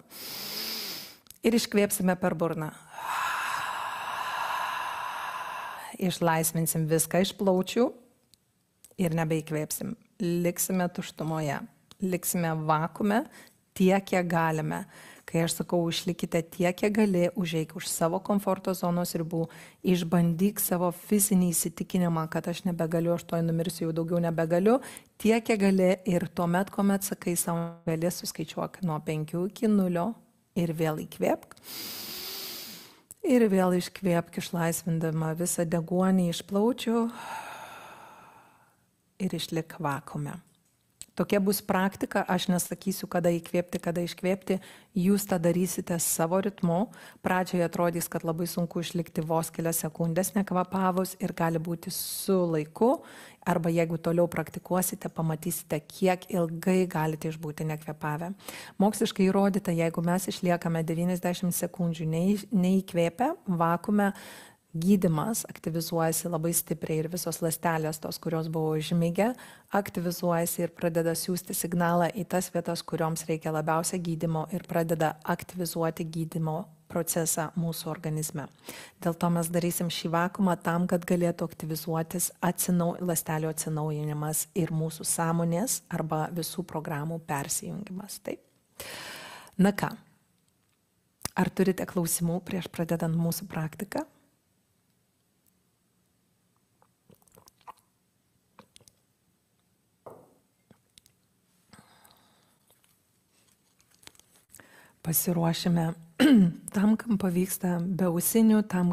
ir iškvėpsime per burną. Išlaisvinsim viską iš plaučių ir nebeįkvėpsim. Liksime tuštumoje, liksime vakuume tiek, kiek galime. Kai aš sakau, išlikite tiek, kiek gali, užeik už savo komforto zonos ribų, išbandyk savo fizinį įsitikinimą, kad aš nebegaliu, aš toj numirsiu, jau daugiau nebegaliu, tiek, kiek gali, ir tuomet, kuomet sakai savo gali, suskaičiuok nuo 5 iki 0 ir vėl įkvėpk. Ir vėl iškvėpk, išlaisvindama visą deguonį iš plaučių ir išlik vakuume. Tokia bus praktika, aš nesakysiu, kada įkvėpti, kada iškvėpti, jūs tą darysite savo ritmu. Pradžioje atrodys, kad labai sunku išlikti vos kelias sekundės nekvapavus ir gali būti su laiku, arba jeigu toliau praktikuosite, pamatysite, kiek ilgai galite išbūti nekvėpavę. Moksliškai įrodyta, jeigu mes išliekame 90 sekundžių neįkvėpę, vakuume, gydymas aktyvizuojasi labai stipriai ir visos ląstelės, tos, kurios buvo užmigę, aktyvizuojasi ir pradeda siūsti signalą į tas vietas, kurioms reikia labiausia gydymo ir pradeda aktyvizuoti gydymo procesą mūsų organizme. Dėl to mes darysim šį vakuumą tam, kad galėtų aktyvizuotis ląstelių atsinaujinimas ir mūsų sąmonės arba visų programų persijungimas. Taip. Na ką, ar turite klausimų prieš pradedant mūsų praktiką? Pasiruošime tam, kam pavyksta be ausinių, tam,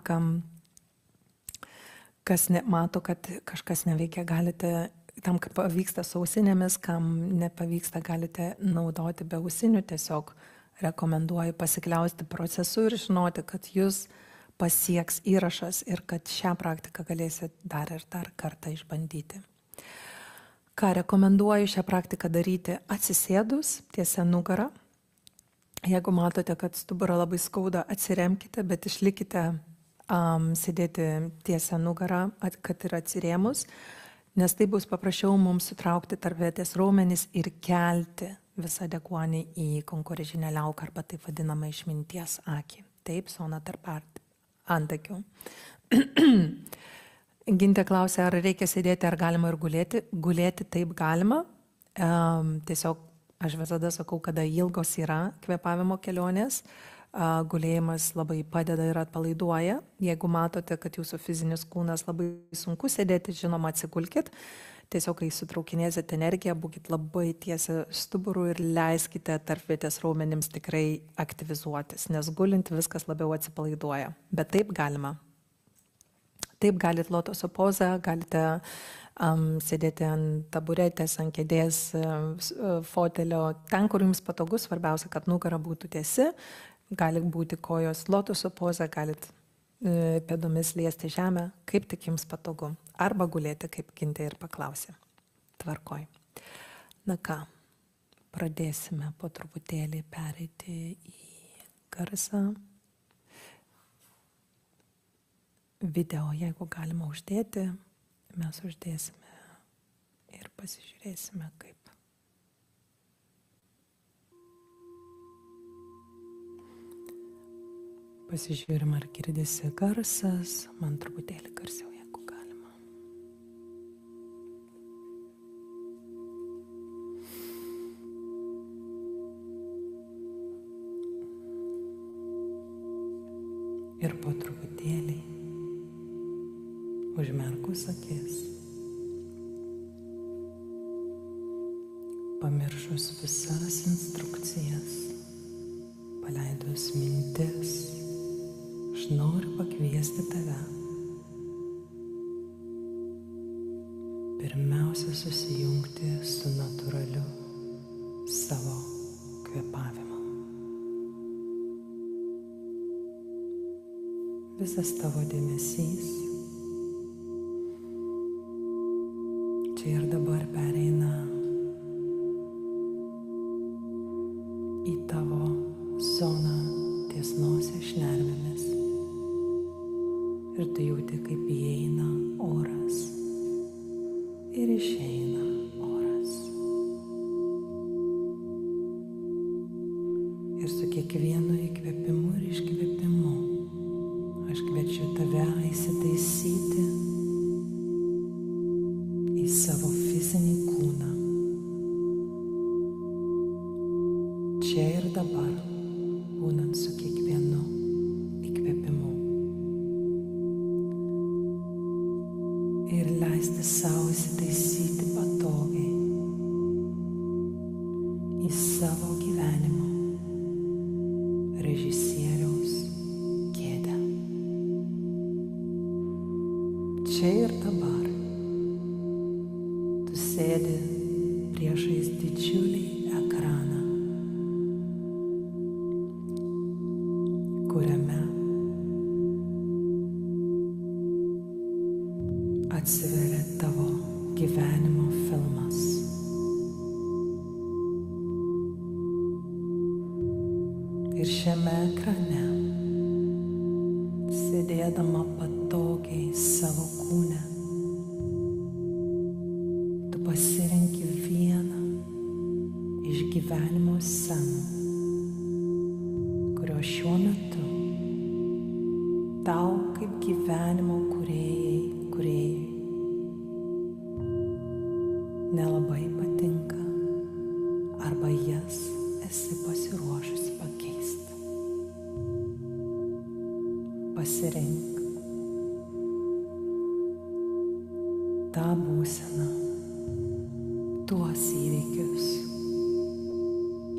kas mato, kad kažkas neveikia, galite, tam, kam pavyksta su ausinėmis, kam nepavyksta, galite naudoti be ausinių. Tiesiog rekomenduoju pasikliausti procesu ir žinoti, kad jūs pasieks įrašas ir kad šią praktiką galėsit dar ir dar kartą išbandyti. Ką rekomenduoju šią praktiką daryti atsisėdus tiesia nugara. Jeigu matote, kad stuburą labai skauda, atsiremkite, bet išlikite sėdėti tiesia nugarą, kad ir atsirėmus, nes tai bus paprasčiau mums sutraukti tarpvietės raumenis ir kelti visą deguonį į konkorežinę liauką arba taip vadinamą išminties akį. Taip, zona tarp antakių. Gintė klausė, ar reikia sėdėti, ar galima ir gulėti. Gulėti taip galima. Tiesiog aš visada sakau, kada ilgos yra kvėpavimo kelionės, gulėjimas labai padeda ir atpalaiduoja. Jeigu matote, kad jūsų fizinis kūnas labai sunku sėdėti, žinoma, atsigulkit. Tiesiog, kai sutraukinėsite energiją, būkit labai tiesia stuburu ir leiskite tarpvietės raumenims tikrai aktyvizuotis, nes gulint viskas labiau atsipalaiduoja. Bet taip galima. Taip galit lotoso pozą, galite sėdėti ant taburetės, ant kėdės, fotelio, ten, kur jums patogu, svarbiausia, kad nugara būtų tiesi, gali būti kojos lotoso poza, galit pėdomis liesti žemę, kaip tik jums patogu, arba gulėti, kaip Gintė ir paklausė. Tvarkoj. Na ką, pradėsime po truputėlį pereiti į garsą. Video, jeigu galima uždėti, mes uždėsime ir pasižiūrėsime, kaip. Pasižiūrim, ar girdisi garsas, man truputėlį garsiau, jeigu galima. Ir po truputėlį užmerkus akis, pamiršus visas instrukcijas, paleidus mintis, aš noriu pakviesti tave pirmiausia susijungti su natūraliu savo kvėpavimu. Visas tavo dėmesys tu jauti, kaip įeina oras ir išeina oras. Ir su kiekvienu įkvėpimu ir iškvėpimu aš kviečiu tave įsitaisyti į savo fizinį kūną. Čia ir dabar, būnant su kiekvienu įkvėpimu. Ir leisti savo įsitaisyti patogiai į savo gyvenimo režisieriaus kėdę. Čia ir dabar tu sėdi priešais didžiulį ekraną, kuriame atsiveria tavo gyvenimo filmas. Ir šiame ekrane, sėdėdama patogiai savo kūne, tu pasirenki vieną iš gyvenimo scenų, kurio šiuo metu tau kaip gyvenimo kūrėjai nelabai patinka arba jas esi pasiruošusi pakeisti. Pasirink tą būseną, tuos įvykius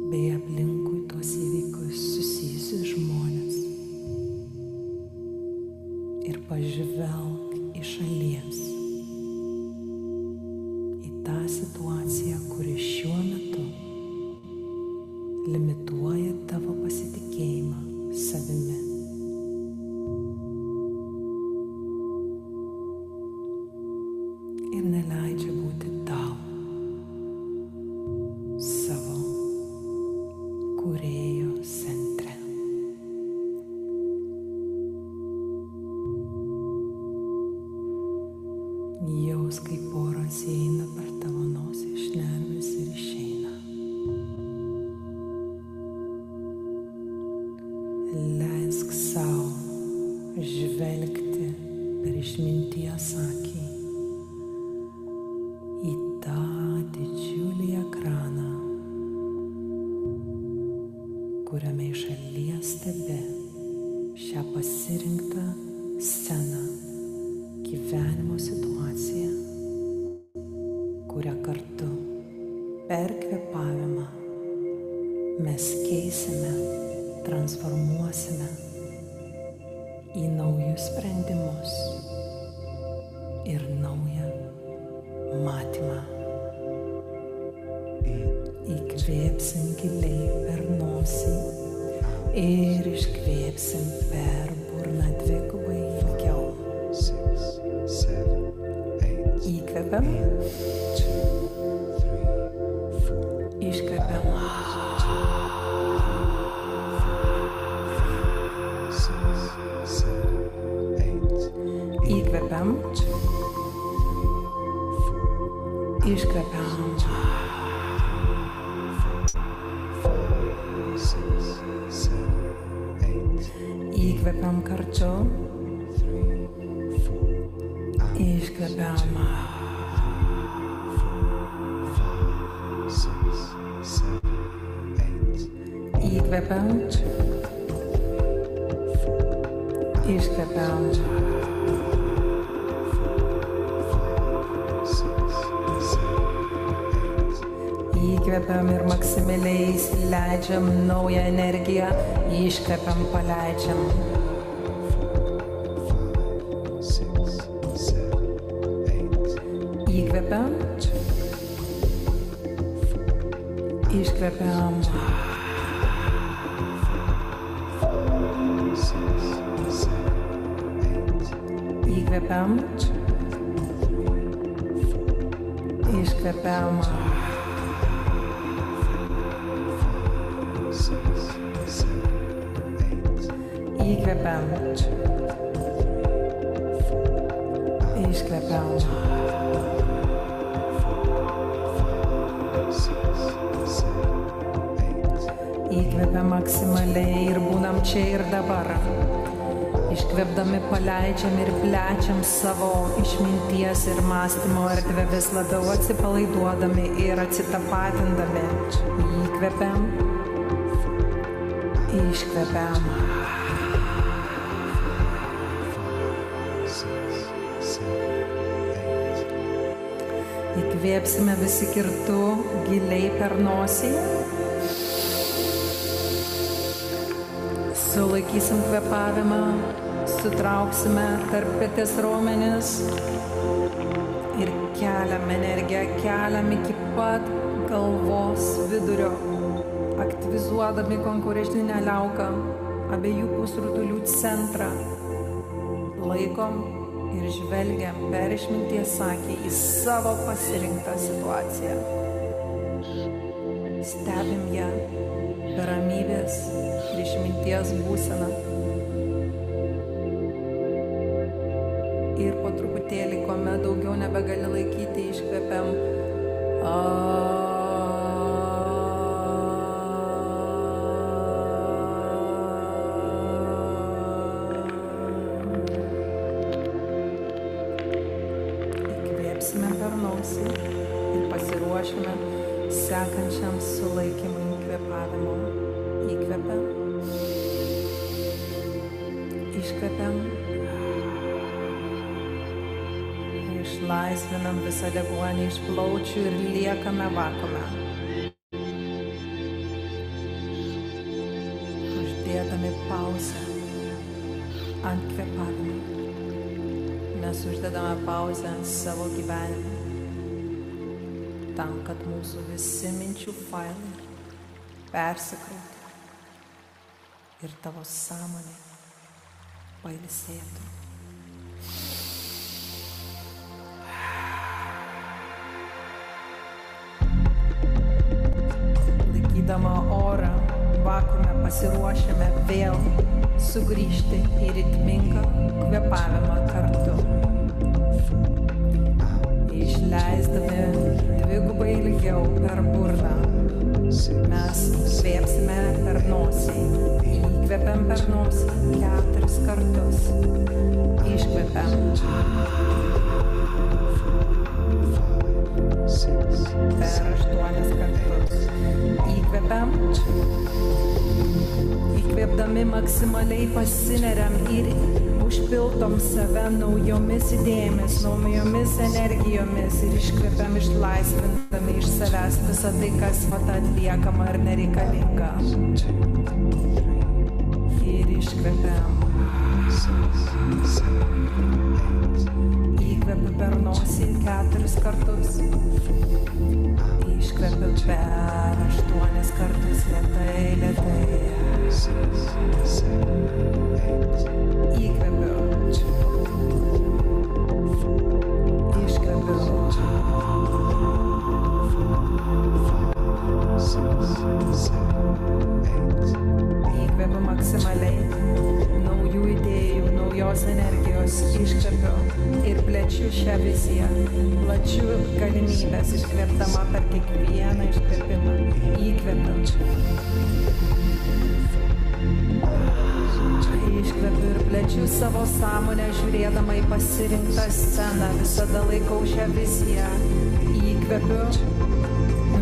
bei aplinkui tuos įvykius susijusius žmonės ir pažvelk iš šalies į tą situaciją, kuri šiuo metu limituoja tavo pasitikėjimą savimi. Ir neleidžia būti tau, savo kūrėjo centre. Jaus, kaip oras eina per tavo nosį iš šnervės ir išeina. Leisk sau žvelgti per išminties akį į tą didžiulį ekraną, kuriame iš šalies stebi šią pasirinktą sceną, gyvenimo situaciją, kurią kartu per kvėpavimą mes keisime, transformuosime į naujus sprendimus ir naują matymą. Įkvėpsim giliai per nosį ir iškvėpsim per burną dvigubai ilgiau. Įkvepiam, iškvepiam. Įkvepiam, iškvepiam. Įkvepiam kartu, iškvepiam. Įkvepiam, iškvepiam. Įkvepiam ir maksimaliai įsileidžiam naują energiją, iškvepiam, paleidžiam. Įkvepiam, iškvepiam. Įkvepiam, iškvepiam. Įkvepiam, Iškvepiam. Įkvepiam maksimaliai ir būnam čia ir dabar. Iškvėpdami paleidžiam ir plečiam savo išminties ir mąstymo erdvę, vis labiau atsipalaiduodami ir atsitapatindami. Įkvepiam, iškvepiam. Įkvėpsime visi kartu giliai per nosį. Sulaikysim kvėpavimą, sutrauksime tarp peties raumenis ir keliam energiją, keliam iki pat galvos vidurio, aktyvizuodami konkurencinę liauką, abiejų pusrutulių centrą. Laikom ir žvelgiam per išminties akį į savo pasirinktą situaciją. Stebim ją per ramybės ir išminties būseną. Ir po truputėlį, kuomet daugiau nebegali laikyti, iškvepiam. Įkvėpsime per nosį ir pasiruošime sekančiam sulaikymui kvėpavimo. Įkvepiam, iškvepiam, išlaisvinam visą deguonį iš plaučių ir liekame vakuume. Uždėdami pauzę ant kvėpavimo. Mes uždedame pauzę ant savo gyvenime, tam, kad mūsų visi minčių failai persikrautų ir tavo sąmonė pailsėtų. Laikydama orą vakuume pasiruošiame vėl sugrįžti į ritmingą kvėpavimą kartu. Išleisdami dvigubai ilgiau per burną, mes kvėpsime per nosį. Įkvepiam per nosį 4 kartus. Iškvepiam. Per 8 kartus. Įkvepiam. Įkvėpdami maksimaliai pasineriam ir užpildom save naujomis idėjomis, naujomis energijomis ir iškvepiam išlaisvindami iš savęs visą tai, kas atliekama ir nereikalinga. Ir iškvepiam. Įkvepiu per nosį 4 kartus. Iškvepiu per 8 kartus lėtai, lėtai. Įkvepiu. Iškvepiu. Įkvepiu maksimaliai naujų idėjų, naujos energijos. Iškvepiu ir plečiu šią viziją. Plačiu galimybės iškvėpdama per kiekvieną iškvėpimą. Įkvepiu. Iškvepiu ir plečiu savo sąmonę, žiūrėdama į pasirinktą sceną. Visada laikau šią viziją. Įkvepiu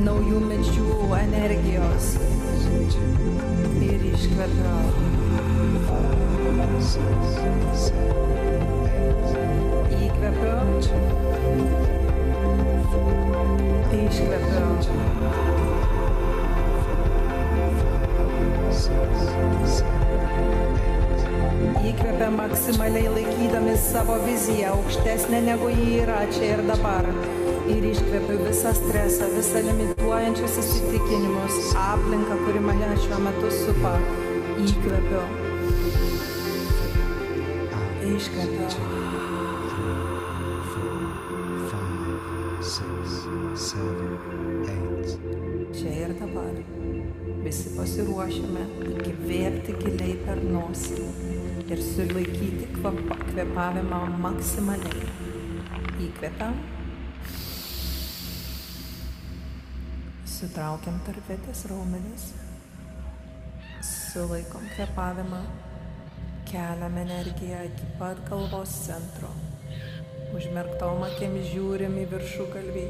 naujų minčių energijos. Ir iškvepiu. Įkvepiu. Iškvepiu. Įkvepia maksimaliai laikydami savo viziją aukštesnę negu ji yra čia ir dabar. Ir iškvepiu visą stresą, visą limituojančius įsitikinimus, aplinką, kuri mane šiuo metu supa. Įkvepiu. Iškvepiu. 5, 6, 7, 8. Čia ir dabar. Visi pasiruošime įkvėpti giliai per nosį ir sulaikyti kvėpavimą maksimaliai. Įkvepiam. Sutraukiam tarpvietės raumenis. Sulaikom kvėpavimą. Keliam energiją iki pat galvos centro. Užmerktom akim žiūrim į viršugalvį.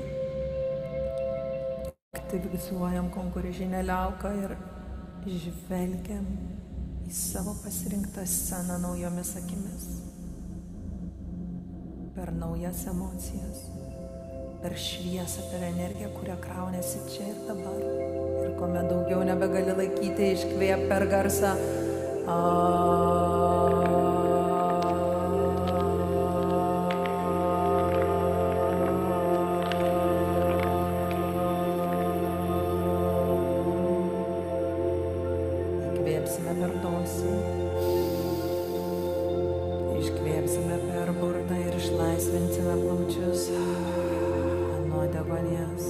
Aktyvizuojam konkurežinę liauką ir žvelgiam į savo pasirinktą sceną naujomis akimis. Per naujas emocijas, per šviesą, per energiją, kurią kraunėsi čia ir dabar. Ir kuomet daugiau nebegali laikyti, iškvėp per garsą. Įkvėpsime per nosį. Iškvėpsime per burną ir išlaisvinsime plaučius nuo deguonies.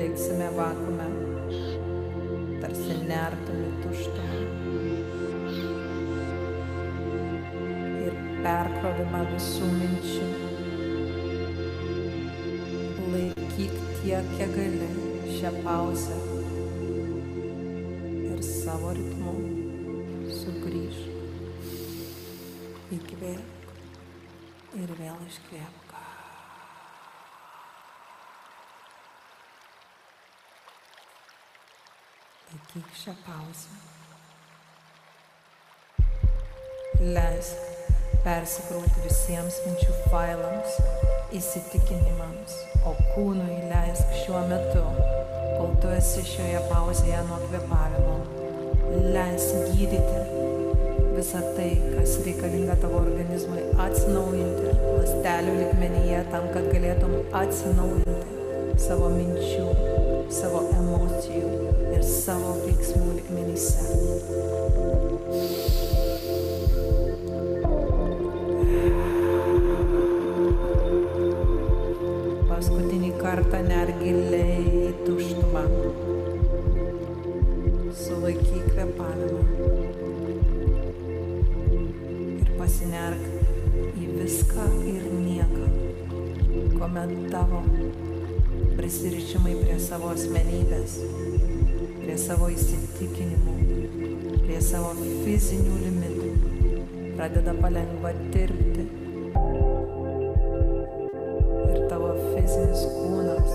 Liksime vakuume, tarsi nertum į tuštumą. Ir perkrovimą visų minčių. Laikyk tiek, kiek gali šią pauzę. Ir savo ritmu sugrįžk. Įkvėpk ir vėl iškvėpk. Laikyk šią pauzę. Leisk persikrauti visiems minčių failams, įsitikinimams, o kūnui leisk šiuo metu, kol tu esi šioje pauzėje nuo kvėpavimo. Leisk gydyti visą tai, kas reikalinga tavo organizmui atsinaujinti ląstelių lygmenyje tam, kad galėtum atsinaujinti savo minčių, savo emocijų ir savo veiksmų lygmenyse. Paskutinį kartą nerk giliai į tuštumą. Sulaikyk kvėpavimą. Pasinerk į viską ir nieką, kuomet tavo prisirišimai prie savo asmenybės, prie savo įsitikinimų, prie savo fizinių limitų pradeda palengva tirpti ir tavo fizinis kūnas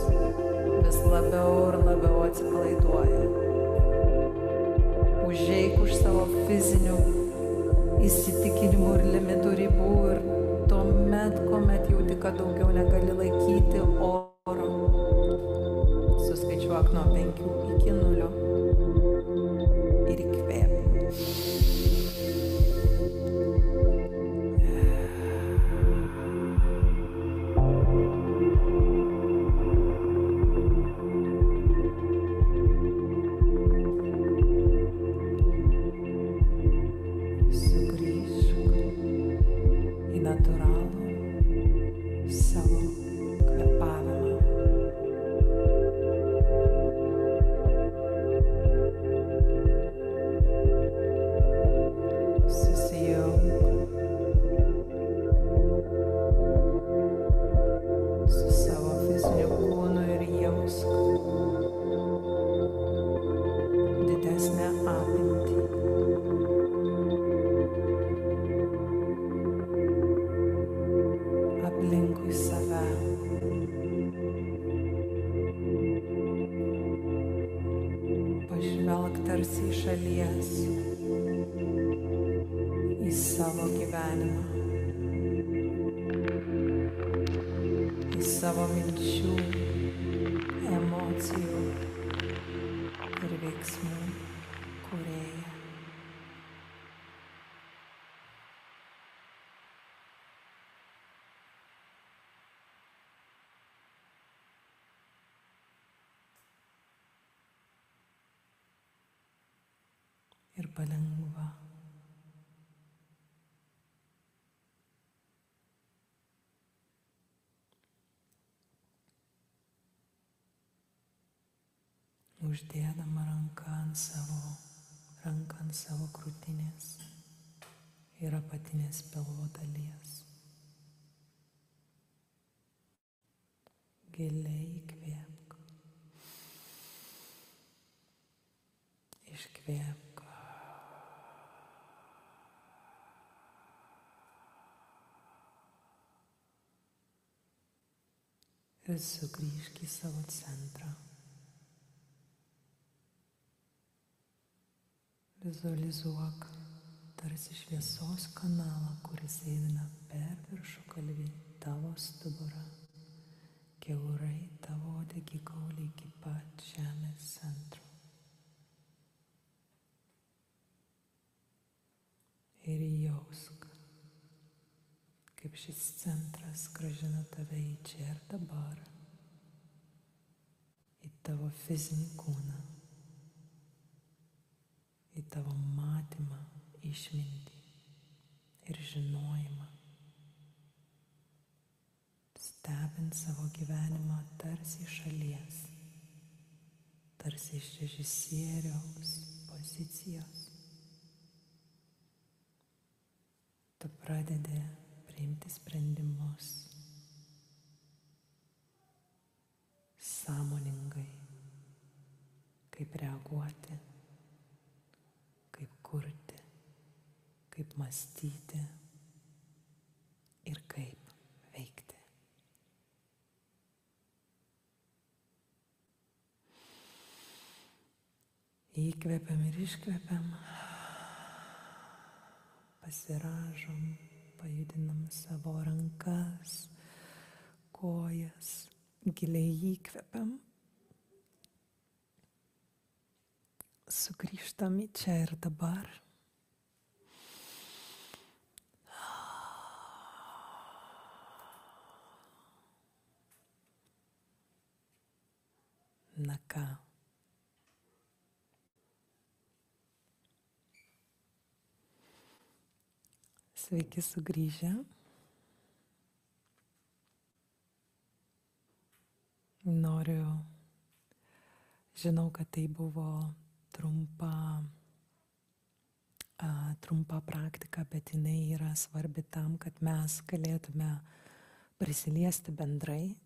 vis labiau ir labiau atsipalaiduoja. Užeik už savo fizinių įsitikinimų ir limitų ribų ir tuomet, kuomet jauti, kad daugiau negali laikyti oro, suskaičiuok nuo 5 iki 0 ir įkvėp. Pažvelk tarsi iš šalies į savo gyvenimą, į savo minčių, emocijų ir veiksmų kūrėją. Ir palengva uždėdama ranką ant savo krūtinės ir apatinės pilvo dalies. Giliai įkvėpk. Iškvėpk. Ir sugrįžk į savo centrą. Vizualizuok tarsi šviesos kanalą, kuris eina per viršukalvį tavo stuburą, kiaurai tavo uodegikaulį iki pat žemės centro. Ir jausk, kaip šis centras grąžina tave į čia ir dabar, į tavo fizinį kūną, į tavo matymą, išmintį ir žinojimą, stebint savo gyvenimą tarsi iš šalies, tarsi iš režisieriaus pozicijos. Tu pradedi priimti sprendimus sąmoningai, kaip reaguoti, kaip kurti, kaip mąstyti ir kaip veikti. Įkvepiam ir iškvepiam, pasirąžom, pajudinam savo rankas, kojas, giliai įkvepiam, sugrįžtam į čia ir dabar. Na ką? Sveiki sugrįžę. Žinau, kad tai buvo trumpa praktika, bet jinai yra svarbi tam, kad mes galėtume prisiliesti bendrai.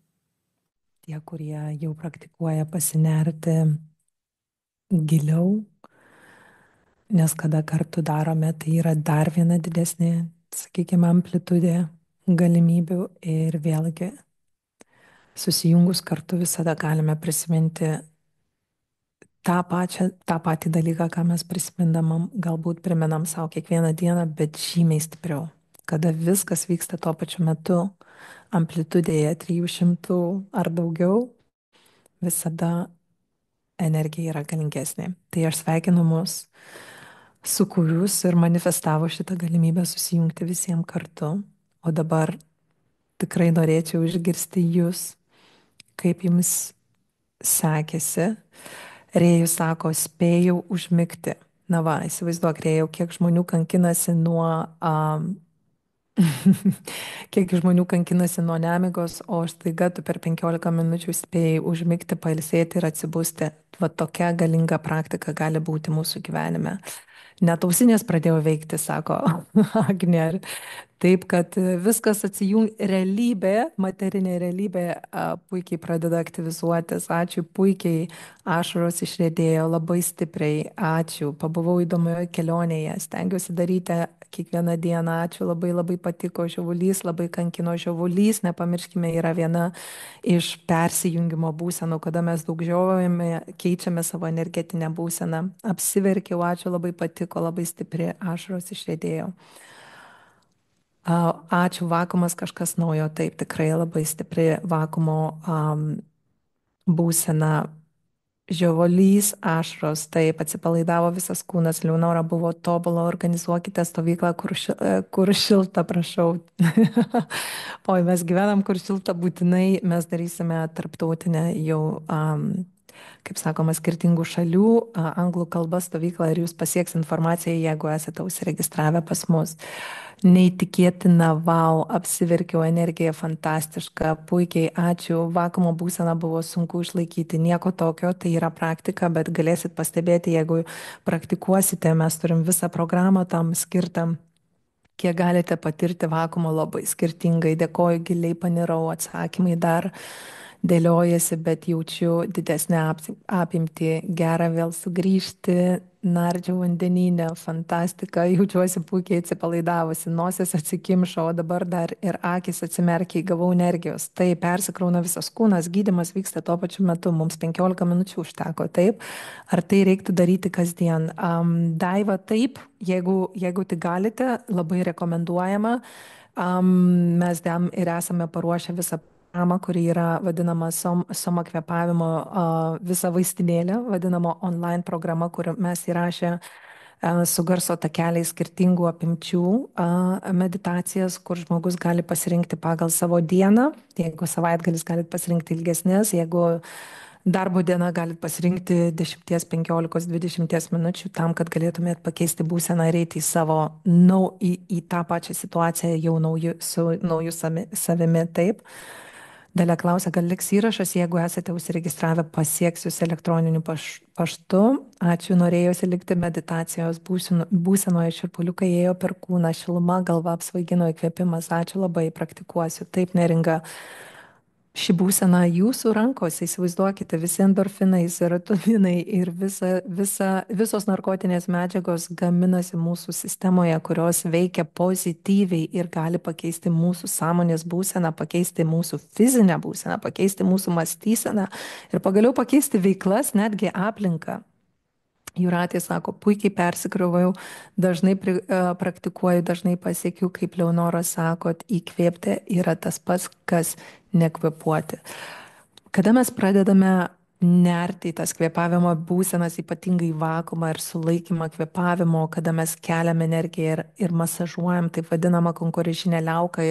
Tie, kurie jau praktikuoja, pasinerti giliau, nes kada kartu darome, tai yra dar viena didesnė, sakykime, amplitudė galimybių ir vėlgi susijungus kartu visada galime prisiminti tą patį dalyką, ką mes prisimindamam, galbūt primenam savo kiekvieną dieną, bet žymiai stipriau. Kada viskas vyksta tuo pačiu metu, amplitudėje 300 ar daugiau, visada energija yra galingesnė. Tai aš sveikinu mus, sukūrus ir manifestavo šitą galimybę susijungti visiems kartu. O dabar tikrai norėčiau išgirsti jūs, kaip jums sekėsi. Rėjus sako, spėjau užmigti. Na va, įsivaizduok, Rėjau, kiek žmonių kankinasi nuo nemigos, o staiga tu per 15 minučių spėjai užmigti, pailsėti ir atsibusti. Va tokia galinga praktika gali būti mūsų gyvenime. Net ausinės pradėjo veikti, sako Agnė. Taip, kad viskas atsijungia, realybė, materinė realybė puikiai pradeda aktyvizuotis. Ačiū, puikiai ašaros išriedėjo labai stipriai. Ačiū, pabuvau įdomioje kelionėje, stengiuosi daryti kiekvieną dieną. Ačiū, labai labai patiko žiovulys, labai kankino žiovulys. Nepamirškime, yra viena iš persijungimo būsenų, kada mes daug žiovojame, keičiame savo energetinę būseną. Apsiverkiau, ačiū, labai patiko, labai stipri ašaros išriedėjo. Ačiū, vakuumas kažkas naujo, taip, tikrai labai stipri vakuumo būsena, žiovulys, ašaros, taip, atsipalaidavo visas kūnas, Leonora buvo tobula, organizuokite stovyklą, kur šilta, prašau. Oi, mes gyvenam, kur šilta, būtinai mes darysime tarptautinę jau, kaip sakoma, skirtingų šalių, anglų kalba stovyklą ir jūs pasieks informaciją, jeigu esate užsiregistravę pas mus. Neįtikėtina, wow, apsiverkiau, energija fantastiška, puikiai, ačiū, vakuumo būseną buvo sunku išlaikyti, nieko tokio, tai yra praktika, bet galėsit pastebėti, jeigu praktikuosite, mes turim visą programą tam skirtą, kiek galite patirti vakuumo labai skirtingai, dėkoju, giliai panirau, atsakymai dar dėliojasi, bet jaučiu didesnę apimtį, gera vėl sugrįžti, nardžiau vandenyne, fantastika, jaučiuosi puikiai atsipalaidavusi, nosis atsikimšo, o dabar dar ir akis atsimerkia, įgavau energijos. Tai persikrauna visas kūnas, gydymas vyksta tuo pačiu metu, mums 15 minučių užteko, taip? Ar tai reiktų daryti kasdien? Daiva, taip, jeigu tik galite, labai rekomenduojama. Mes tam ir esame paruošę visą programą, kuri yra vadinama Soma kvėpavimo visa vaistinėlė, vadinama online programa, kur mes įrašę su garso takeliais skirtingų apimčių meditacijas, kur žmogus gali pasirinkti pagal savo dieną. Jeigu savaitgalis galit pasirinkti ilgesnės, jeigu darbo diena galit pasirinkti 10, 15, 20 minučių tam, kad galėtumėt pakeisti būseną ir eiti į tą pačią situaciją jau su nauju savimi. Taip. Dalia klausia, gal liks įrašas, jeigu esate užsiregistravę, pasieks jūs elektroniniu paštu. Ačiū, norėjusi likti meditacijos būsenoje, šiurpuliukai ėjo per kūną, šiluma, galva apsvaigino, įkvėpimas. Ačiū labai, praktikuosiu. Taip, Neringa. Ši būsena jūsų rankose, įsivaizduokite, visi endorfinai, serotoninai ir visos narkotinės medžiagos gaminasi mūsų sistemoje, kurios veikia pozityviai ir gali pakeisti mūsų sąmonės būseną, pakeisti mūsų fizinę būseną, pakeisti mūsų mąstyseną ir pagaliau pakeisti veiklas, netgi aplinką. Jūratė sako, puikiai persikrovau, dažnai praktikuoju, dažnai pasiekiu, kaip Leonora sako, įkvėpti yra tas pats, kas nekvėpuoti. Kada mes pradedame nerti į tas kvėpavimo būsenas, ypatingai vakumą ir sulaikymą kvėpavimo, kada mes keliam energiją ir masažuojam, taip vadinamą konkurencinę liauką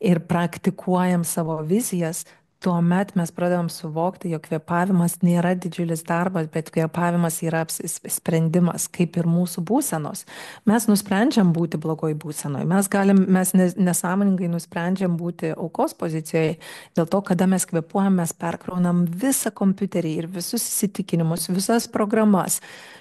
ir praktikuojam savo vizijas, tuomet mes pradedam suvokti, jog kvėpavimas nėra didžiulis darbas, bet kvėpavimas yra sprendimas, kaip ir mūsų būsenos. Mes nusprendžiam būti blogoj būsenoj, mes nesąmoningai nusprendžiam būti aukos pozicijoje, dėl to, kada mes kvėpuojam, mes perkraunam visą kompiuterį ir visus įsitikinimus, visas programas.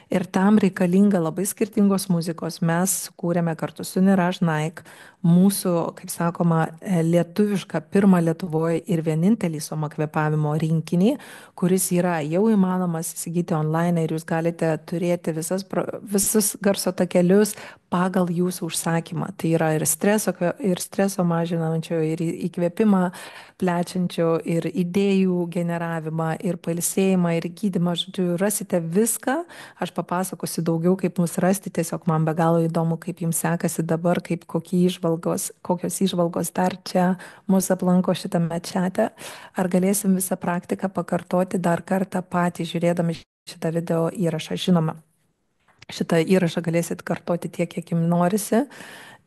Ir tam reikalinga labai skirtingos muzikos. Mes sukūrėme kartu su Niraj Naik mūsų, kaip sakoma, lietuvišką pirmą Lietuvoje ir vienintelį Soma kvėpavimo rinkinį, kuris yra jau įmanomas įsigyti online ir jūs galite turėti visus garso takelius pagal jūsų užsakymą. Tai yra ir streso mažinančio, ir įkvėpimą plečiančio, ir idėjų generavimą, ir pailsėjimą, ir gydymą. Žodžiu, rasite viską. Aš papasakosiu daugiau, kaip mus rasti. Tiesiog man be galo įdomu, kaip jums sekasi dabar, kokios įžvalgos dar čia mus aplanko šitame čate. Ar galėsim visą praktiką pakartoti dar kartą patys, žiūrėdami šitą video įrašą? Žinoma, šitą įrašą galėsit kartoti tiek, kiek jums norisi.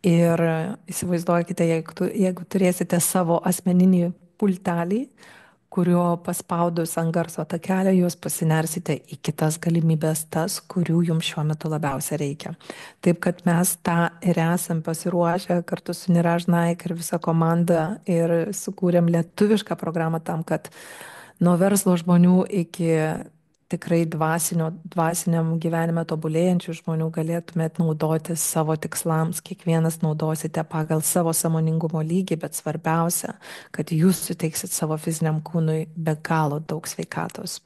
Ir įsivaizduokite, jeigu turėsite savo asmeninį pultelį, kurio paspaudus ant garso takelio jūs pasinersite į kitas galimybės, tas, kurių jums šiuo metu labiausia reikia. Taip kad mes tą ir esam pasiruošę kartu su Niraj Naik ir visa komanda ir sukūrėm lietuvišką programą tam, kad nuo verslo žmonių iki tikrai dvasiniam gyvenime tobulėjančių žmonių galėtumėt naudoti savo tikslams. Kiekvienas naudosite pagal savo sąmoningumo lygį, bet svarbiausia, kad jūs suteiksit savo fiziniam kūnui be galo daug sveikatos.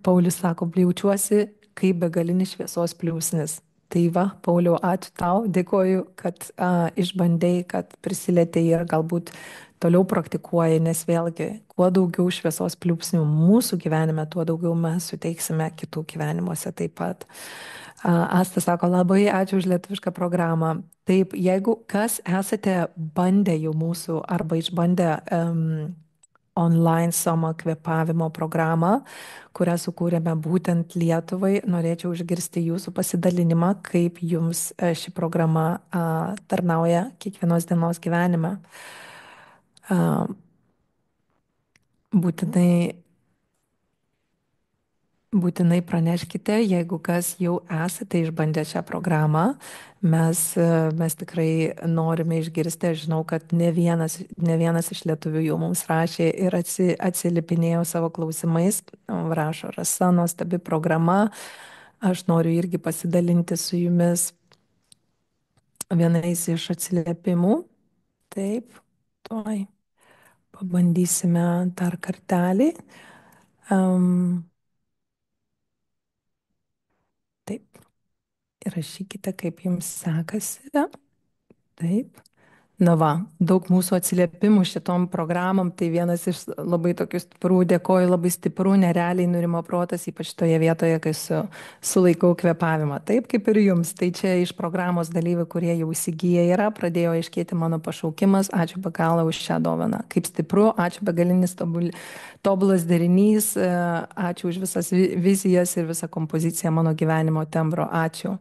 Paulius sako, jaučiuosi kaip begalinis šviesos pliūpsnis. Tai va, Pauliau, ačiū tau, dėkoju, kad išbandėjai, kad prisilietėjai ir galbūt toliau praktikuoji, nes vėlgi, kuo daugiau šviesos pliūpsnių mūsų gyvenime, tuo daugiau mes suteiksime kitų gyvenimuose taip pat. Asta sako, labai ačiū už lietuvišką programą. Taip, jeigu kas esate bandę jau mūsų arba išbandę online Soma kvėpavimo programą, kurią sukūrėme būtent Lietuvai, norėčiau išgirsti jūsų pasidalinimą, kaip jums ši programa tarnauja kiekvienos dienos gyvenime. Būtinai praneškite, jeigu kas jau esate išbandę šią programą. Mes tikrai norime išgirsti. Aš žinau, kad ne vienas iš lietuvių jau mums rašė ir atsilipinėjo savo klausimais. Rašo Rasa, nuostabi programa. Aš noriu irgi pasidalinti su jumis vienais iš atsiliepimų. Taip, tuoj Pabandysime dar kartelį. Um, taip, įrašykite, kaip jums sekasi. Taip. Na va, daug mūsų atsiliepimų šitom programom, tai vienas iš labai tokių stiprų, dėkoju, labai stiprų, nerealiai nurimo protas, ypač toje vietoje, kai sulaikau kvėpavimą. Taip kaip ir jums, tai čia iš programos dalyvių, kurie jau įsigiję yra, pradėjo aiškėti mano pašaukimas, ačiū be galo už šią dovaną. Kaip stipru, ačiū begalinis tobulas derinys, ačiū už visas vizijas ir visą kompoziciją mano gyvenimo tembro, ačiū.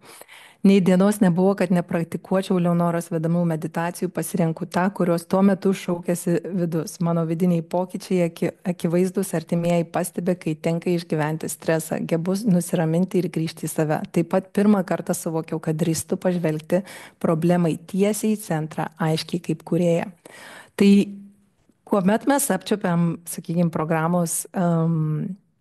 Nei dienos nebuvo, kad nepraktikuočiau Leonoros vedamų meditacijų, pasirenku tą, kurios tuo metu šaukėsi vidus. Mano vidiniai pokyčiai akivaizdus, artimieji pastebi, kai tenka išgyventi stresą, gebus nusiraminti ir grįžti į save. Taip pat pirmą kartą suvokiau, kad drįstu pažvelgti problemai tiesiai į centrą, aiškiai kaip kūrėja. Tai kuomet mes apčiopiam, sakykime, programos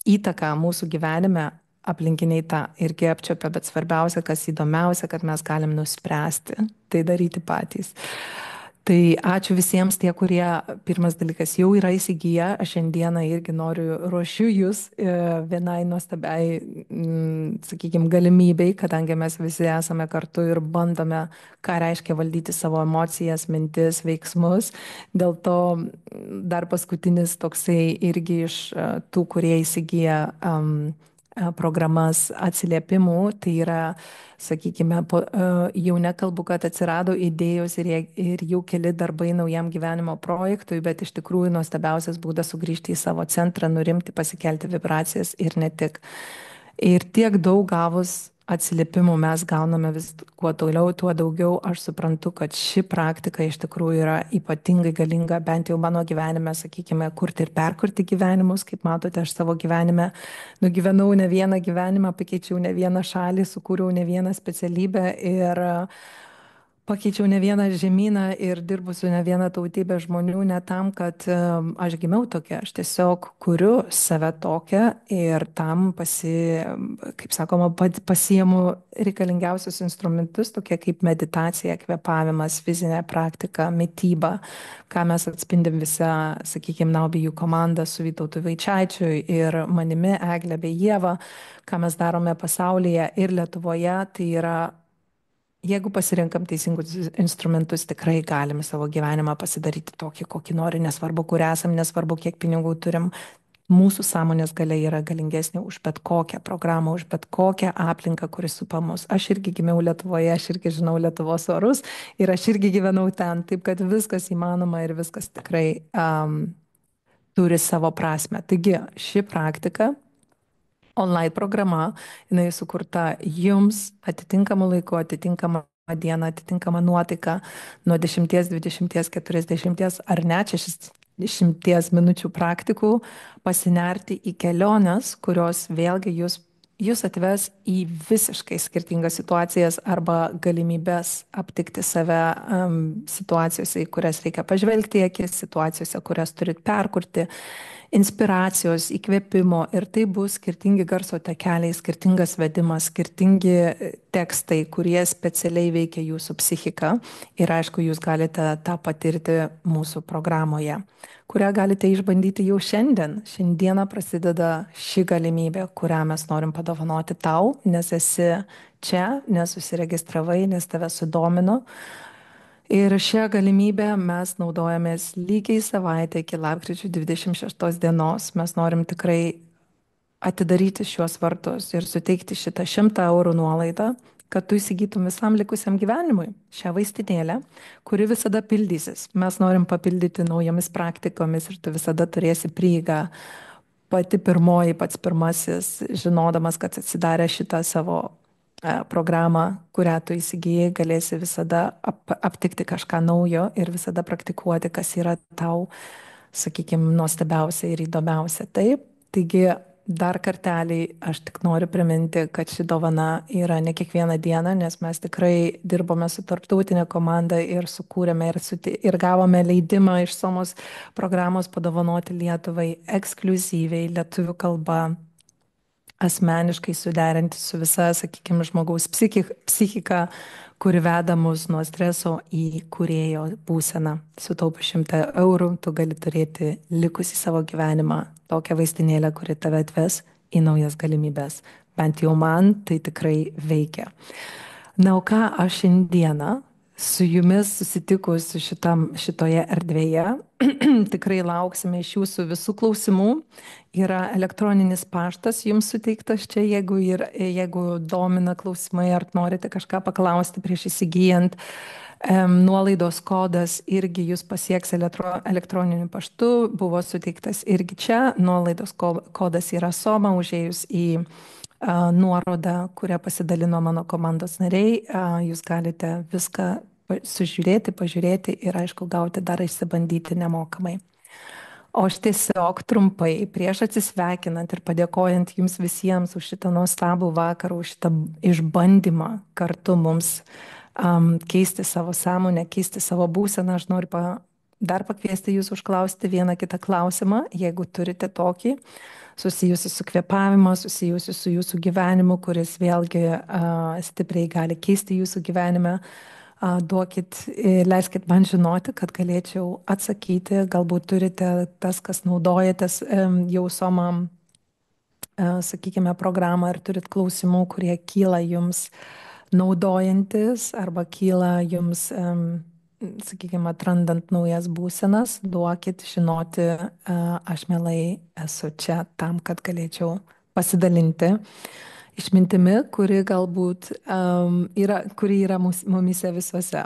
įtaką mūsų gyvenime, aplinkiniai tą irgi apčiopia, bet svarbiausia, kas įdomiausia, kad mes galim nuspręsti tai daryti patys. Tai ačiū visiems tie, kurie, pirmas dalykas, jau yra įsigiję, aš šiandieną irgi ruošiu jūs vienai nuostabiai, sakykime, galimybei, kadangi mes visi esame kartu ir bandome, ką reiškia valdyti savo emocijas, mintis, veiksmus. Dėl to dar paskutinis toksai irgi iš tų, kurie įsigiję programas atsiliepimų, tai yra, sakykime, jau nekalbu, kad atsirado idėjos ir jau keli darbai naujam gyvenimo projektui, bet iš tikrųjų nuostabiausias būdas sugrįžti į savo centrą, nurimti, pasikelti vibracijas ir ne tik. Ir tiek daug gavus atsiliepimų mes gauname vis kuo toliau, tuo daugiau. Aš suprantu, kad ši praktika iš tikrųjų yra ypatingai galinga, bent jau mano gyvenime, sakykime, kurti ir perkurti gyvenimus. Kaip matote, aš savo gyvenime nugyvenau ne vieną gyvenimą, pakeičiau ne vieną šalį, sukūriau ne vieną specialybę ir pakeičiau ne vieną žemyną ir dirbu su ne vieną tautybę žmonių, ne tam, kad aš gimiau tokia, aš tiesiog kuriu save tokią ir tam kaip sakoma, pasiimu reikalingiausius instrumentus, tokie kaip meditacija, kvėpavimas, fizinė praktika, mityba, ką mes atspindim visą, sakykime, Naubijų komandą su Vytautu Vaičaičiu ir manimi, Egle bei Ieva, ką mes darome pasaulyje ir Lietuvoje, tai yra jeigu pasirinkam teisingus instrumentus, tikrai galime savo gyvenimą pasidaryti tokį, kokį nori, nesvarbu, kur esam, nesvarbu, kiek pinigų turim. Mūsų sąmonės galia yra galingesnė už bet kokią programą, už bet kokią aplinką, kuris supa mus. Aš irgi gimiau Lietuvoje, aš irgi žinau Lietuvos orus ir aš irgi gyvenau ten, taip kad viskas įmanoma ir viskas tikrai turi savo prasme. Taigi, ši praktika, online programa, jinai sukurta jums atitinkamą laiku, atitinkamą dieną, atitinkamą nuotaiką nuo 10, 20, 40 ar net 60 minučių praktikų pasinerti į keliones, kurios vėlgi jūs atves į visiškai skirtingas situacijas arba galimybės aptikti save situacijose, į kurias reikia pažvelgti į akis, situacijose, kurias turit perkurti, inspiracijos, įkvėpimo ir tai bus skirtingi garso takeliai, skirtingas vedimas, skirtingi tekstai, kurie specialiai veikia jūsų psichiką ir aišku, jūs galite tą patirti mūsų programoje, kurią galite išbandyti jau šiandien. Šiandieną prasideda ši galimybė, kurią mes norim padovanoti tau, nes esi čia, nes susiregistravai, nes tave sudomino. Ir šią galimybę mes naudojamės lygiai savaitę iki lapkričio 26 dienos. Mes norim tikrai atidaryti šiuos vartus ir suteikti šitą 100 eurų nuolaidą, kad tu įsigytum visam likusiam gyvenimui šią vaistinėlę, kuri visada pildysis. Mes norim papildyti naujomis praktikomis ir tu visada turėsi prieigą. Pati pirmoji, pats pirmasis, žinodamas, kad atsidarė šitą savo programą, kurią tu įsigijai, galėsi visada aptikti kažką naujo ir visada praktikuoti, kas yra tau, sakykime, nuostabiausia ir įdomiausia. Taip, taigi dar kartelį aš tik noriu priminti, kad ši dovana yra ne kiekvieną dieną, nes mes tikrai dirbome su tarptautinė komanda ir sukūrėme ir gavome leidimą iš Somos programos padovanoti Lietuvai ekskliuzyviai lietuvių kalba, asmeniškai suderinti su visa, sakykime, žmogaus psichika, kuri veda mus nuo streso į kūrėjo būseną. Sutaupę 100 eurų, tu gali turėti likusį savo gyvenimą tokią vaistinėlę, kuri tave atves į naujas galimybės. Bent jau man tai tikrai veikia. Na, o ką aš šiandieną su jumis susitikus šitoje erdvėje, tikrai lauksime iš jūsų visų klausimų. Yra elektroninis paštas jums suteiktas čia, jeigu domina klausimai ar norite kažką paklausti prieš įsigijant. Nuolaidos kodas irgi jūs pasieks elektroniniu paštu, buvo suteiktas irgi čia. Nuolaidos kodas yra SOMA, užėjus į nuorodą, kurią pasidalino mano komandos nariai. Jūs galite viską sužiūrėti, pažiūrėti ir, aišku, gauti dar išsibandyti nemokamai. O aš tiesiog trumpai, prieš atsisveikinant ir padėkojant jums visiems už šitą nuostabų vakarą, už šitą išbandymą kartu mums keisti savo sąmonę, keisti savo būseną, aš noriu dar pakviesti jūs užklausti vieną kitą klausimą, jeigu turite tokį, susijusi su kvėpavimu, susijusi su jūsų gyvenimu, kuris vėlgi stipriai gali keisti jūsų gyvenime. Leiskit man žinoti, kad galėčiau atsakyti, galbūt turite tas, kas naudojatės jau SOMA, sakykime, programą ir turit klausimų, kurie kyla jums naudojantis arba kyla jums, sakykime, atrandant naujas būsenas, duokit žinoti, aš mielai esu čia tam, kad galėčiau pasidalinti išmintimi, kuri galbūt kuri yra mumise visuose.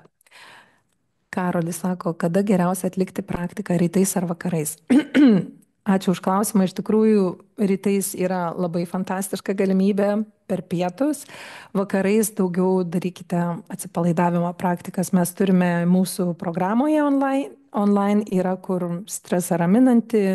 Karolis sako, kada geriausia atlikti praktiką, rytais ar vakarais? Ačiū už klausimą. Iš tikrųjų, rytais yra labai fantastiška galimybė per pietus. Vakarais daugiau darykite atsipalaidavimo praktikas. Mes turime mūsų programoje online yra kur stresą raminanti,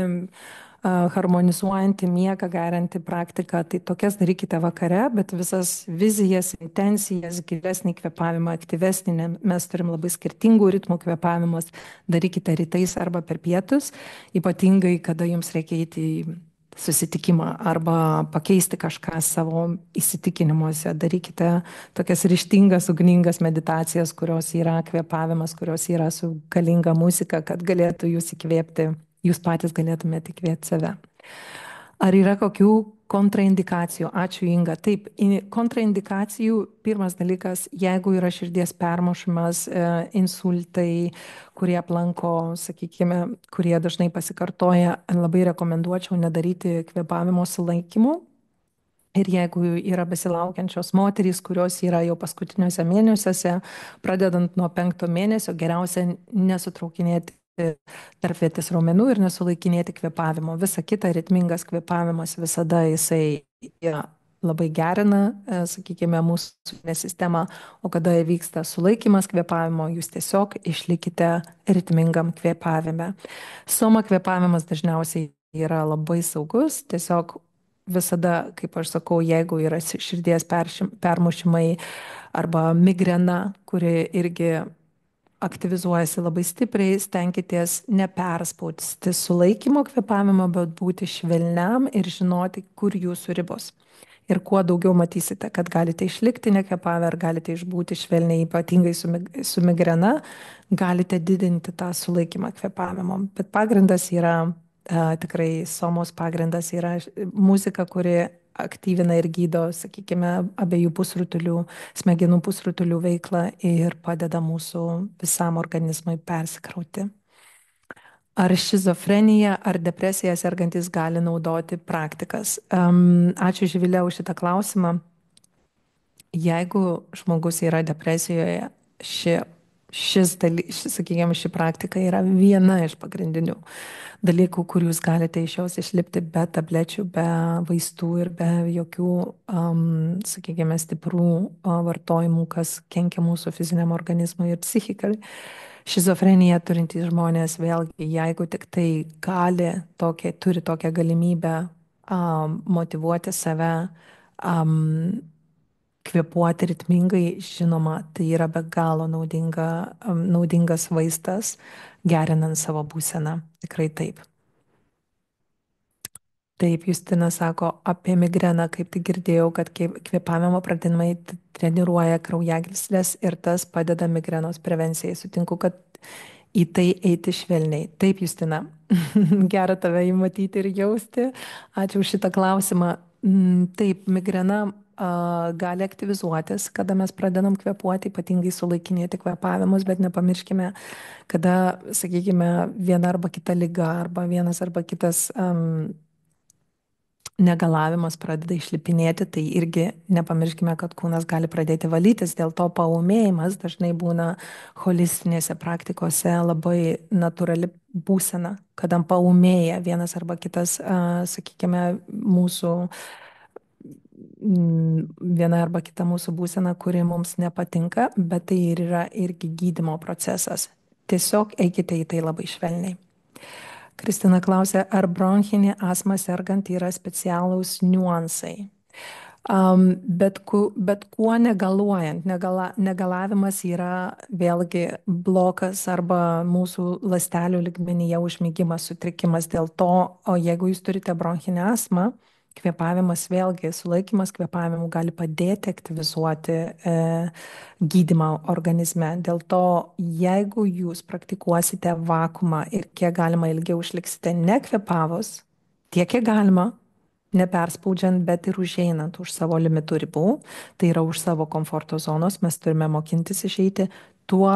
harmonizuojanti, miegą gerinti praktiką. Tai tokias darykite vakare, bet visas vizijas, intencijas, gilesnį kvėpavimą, aktyvesnį, mes turim labai skirtingų ritmų kvėpavimus, darykite rytais arba per pietus, ypatingai, kada jums reikia eiti į susitikimą arba pakeisti kažką savo įsitikinimuose. Darykite tokias ryžtingas, ugningas meditacijas, kurios yra kvėpavimas, kurios yra su galinga muzika, kad galėtų jūs įkvėpti. Jūs patys galėtumėte įkvėpti save. Ar yra kokių kontraindikacijų? Ačiū, Inga. Taip, kontraindikacijų pirmas dalykas, jeigu yra širdies permušimas, insultai, kurie aplanko, sakykime, kurie dažnai pasikartoja, labai rekomenduočiau nedaryti kvėpavimo sulaikymų. Ir jeigu yra besilaukiančios moterys, kurios yra jau paskutiniuose mėnesiuose, pradedant nuo 5 mėnesio, geriausia nesutraukinėti tarpvietės raumenų ir nesulaikinėti kvėpavimo. Visa kita, ritmingas kvėpavimas visada jisai labai gerina, sakykime, mūsų sistemą, o kada įvyksta sulaikymas kvėpavimo, jūs tiesiog išlikite ritmingam kvėpavime. SOMA kvėpavimas dažniausiai yra labai saugus, tiesiog visada, kaip aš sakau, jeigu yra širdies permušimai arba migrena, kuri irgi aktyvizuojasi labai stipriai, stenkitės neperspausti sulaikymo kvėpavimo, bet būti švelniam ir žinoti, kur jūsų ribos. Ir kuo daugiau matysite, kad galite išlikti nekvėpavę ar galite išbūti švelniai, ypatingai su migrena, galite didinti tą sulaikymą kvėpavimo. Bet pagrindas yra, tikrai SOMOS pagrindas yra muzika, kuri aktyvina ir gydo, sakykime, abiejų pusrutulių, smegenų pusrutulių veiklą ir padeda mūsų visam organizmui persikrauti. Ar šizofrenija ar depresija sergantis gali naudoti praktikas? Ačiū, Živilė, už šitą klausimą. Jeigu žmogus yra depresijoje, sakykime, ši praktika yra viena iš pagrindinių dalykų, kur jūs galite iš jos išlipti be tablečių, be vaistų ir be jokių, sakykime, stiprų vartojimų, kas kenkia mūsų fiziniam organizmui ir psichikai. Šizofreniją turintys žmonės, vėlgi, jeigu tik tai turi tokią galimybę motyvuoti save, kvėpuoti ritmingai, žinoma, tai yra be galo naudingas vaistas, gerinant savo būseną. Tikrai taip. Taip, Justina sako apie migreną, kaip tik girdėjau, kad kvėpavimo pratimai treniruoja kraujagyslės ir tas padeda migrenos prevencijai. Sutinku, kad į tai eiti švelniai. Taip, Justina, gera tave įmatyti ir jausti. Ačiū už šitą klausimą. Taip, migrena gali aktyvizuotis, kada mes pradedam kvėpuoti, ypatingai sulaikinėti kvėpavimus, bet nepamirškime, kada, sakykime, viena arba kita lyga arba vienas arba kitas negalavimas pradeda išlipinėti, tai irgi nepamirškime, kad kūnas gali pradėti valytis. Dėl to paūmėjimas dažnai būna holistinėse praktikose labai natūrali būsena, kada paūmėja vienas arba kitas, sakykime, mūsų viena arba kita mūsų būsena, kuri mums nepatinka, bet tai ir yra irgi gydymo procesas. Tiesiog eikite į tai labai švelniai. Kristina klausė, ar bronchinė astma sergant yra specialūs niuansai. Bet kuo negaluojant, negalavimas yra vėlgi blokas arba mūsų ląstelių lygmenyje užmygimas, sutrikimas dėl to, o jeigu jūs turite bronchinę astmą, kvėpavimas vėlgi, sulaikimas kvėpavimų gali padėti aktyvizuoti gydymą organizme. Dėl to, jeigu jūs praktikuosite vakumą ir kiek galima ilgiau išliksite nekvėpavus, tiek kiek galima, neperspaudžiant, bet ir užeinant už savo limitų ribų, tai yra už savo komforto zonos, mes turime mokintis išeiti, tuo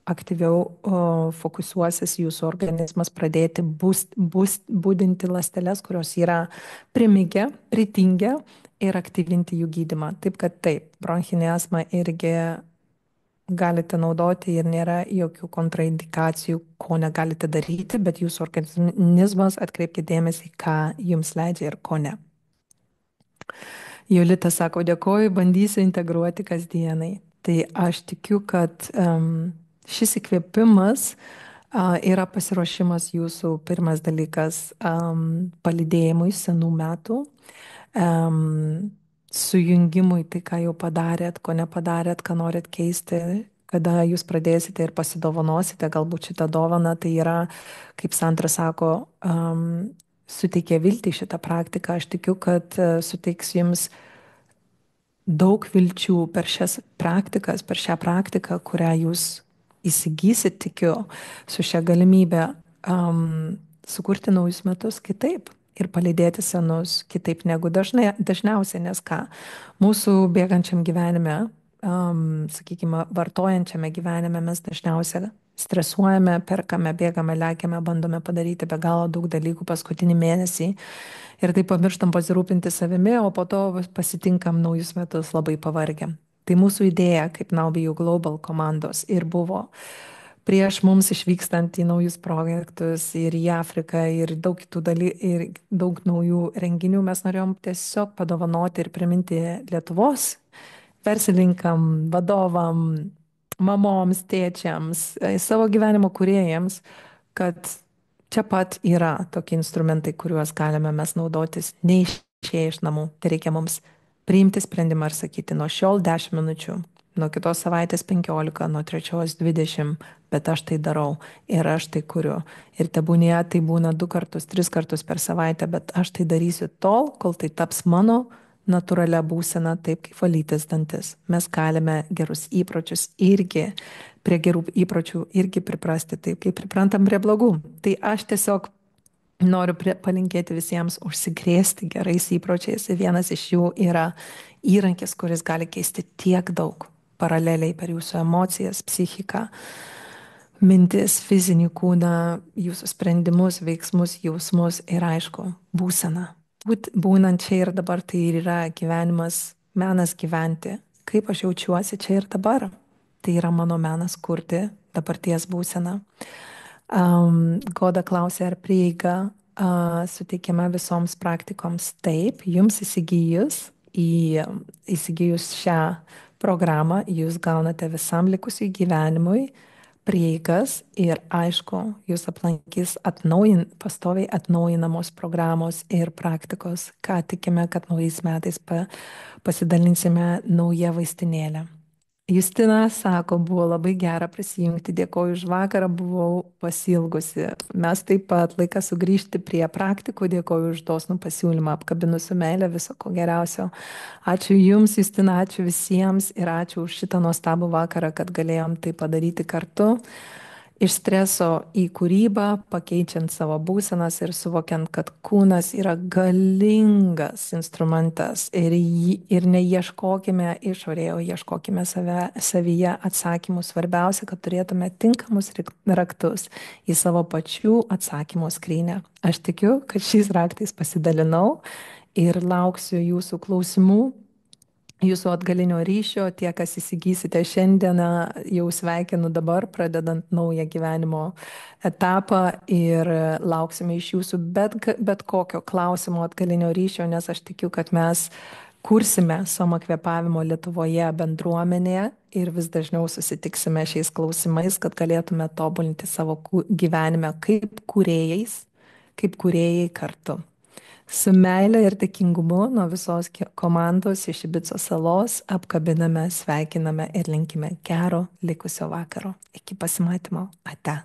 aktyviau fokusuosis jūsų organizmas pradėti būdinti ląsteles, kurios yra primigę, pritingę ir aktyvinti jų gydymą. Taip, kad taip, bronchinė astma irgi galite naudoti ir nėra jokių kontraindikacijų, ko negalite daryti, bet jūsų organizmas atkreipkite dėmesį, ką jums leidžia ir ko ne. Jolita sako, dėkoju, bandysiu integruoti kasdienai. Tai aš tikiu, kad šis įkvėpimas yra pasiruošimas jūsų pirmas dalykas palydėjimui senų metų, sujungimui tai, ką jau padarėt, ko nepadarėt, ką norit keisti, kada jūs pradėsite ir pasidovanosite, galbūt šitą dovaną, tai yra, kaip Sandra sako, suteikia viltį šitą praktiką. Aš tikiu, kad suteiks jums daug vilčių per šias praktikas, per šią praktiką, kurią jūs įsigysit, tikiu, su šia galimybė sukurti naujus metus kitaip ir palydėti senus kitaip negu dažniausiai, nes ką, mūsų bėgančiam gyvenime, sakykime, vartojančiame gyvenime mes dažniausiai stresuojame, perkame, bėgame, lekiame, bandome padaryti be galo daug dalykų paskutinį mėnesį ir taip pamirštam pasirūpinti savimi, o po to pasitinkam naujus metus labai pavargę. Tai mūsų idėja kaip Now Be You Global komandos ir buvo prieš mums išvykstant į naujus projektus ir į Afriką ir daug kitų dalykų ir daug naujų renginių, mes norėjom tiesiog padovanoti ir priminti Lietuvos verslininkam, vadovam, mamoms, tėčiams, savo gyvenimo kūrėjams, kad čia pat yra tokie instrumentai, kuriuos galime mes naudotis neišėję iš namų. Tai reikia mums priimti sprendimą ir sakyti nuo šiol 10 minučių, nuo kitos savaitės 15, nuo trečios 20, bet aš tai darau ir aš tai kuriu. Ir tebūnie tai būna 2 kartus, 3 kartus per savaitę, bet aš tai darysiu tol, kol tai taps mano natūralia būsena, taip kaip valytis dantis. Mes galime gerus įpročius irgi, prie gerų įpročių irgi priprasti, taip kaip priprantam prie blogų. Tai aš tiesiog noriu palinkėti visiems užsikrėsti gerais įpročiais. Ir vienas iš jų yra įrankis, kuris gali keisti tiek daug paraleliai per jūsų emocijas, psichiką, mintis, fizinį kūną, jūsų sprendimus, veiksmus, jausmus ir aišku, būseną. Būnant čia ir dabar, tai ir yra gyvenimas, menas gyventi. Kaip aš jaučiuosi čia ir dabar. Tai yra mano menas kurti dabarties būseną. Goda klausė, ar prieiga suteikiama visoms praktikoms. Taip, jums įsigijus šią programą, jūs gaunate visam likusiui gyvenimui prieigas ir aišku, jūs aplankys pastoviai atnaujinamos programos ir praktikos, ką tikime, kad naujais metais pasidalinsime naują vaistinėlę. Justina sako, buvo labai gera prisijungti, dėkoju už vakarą, buvau pasilgusi. Mes taip pat laikas sugrįžti prie praktikų, dėkoju už dosnų pasiūlymą, apkabinusiu meilę, viso ko geriausio. Ačiū Jums, Justina, ačiū visiems ir ačiū už šitą nuostabų vakarą, kad galėjom tai padaryti kartu. Iš streso į kūrybą, pakeičiant savo būsenas ir suvokiant, kad kūnas yra galingas instrumentas ir neieškokime išorėje, o ieškokime savyje atsakymų. Svarbiausia, kad turėtume tinkamus raktus į savo pačių atsakymų skrynę. Aš tikiu, kad šiais raktais pasidalinau ir lauksiu jūsų klausimų, jūsų atgalinio ryšio. Tie, kas įsigysite šiandieną, jau sveikinu dabar, pradedant naują gyvenimo etapą ir lauksime iš jūsų bet kokio klausimo atgalinio ryšio, nes aš tikiu, kad mes kursime Soma kvėpavimo Lietuvoje bendruomenėje ir vis dažniau susitiksime šiais klausimais, kad galėtume tobulinti savo gyvenime kaip kūrėjai kartu. Su meile ir dėkingumu nuo visos komandos iš Ibicos salos apkabiname, sveikiname ir linkime gero likusio vakaro. Iki pasimatymo. Ate.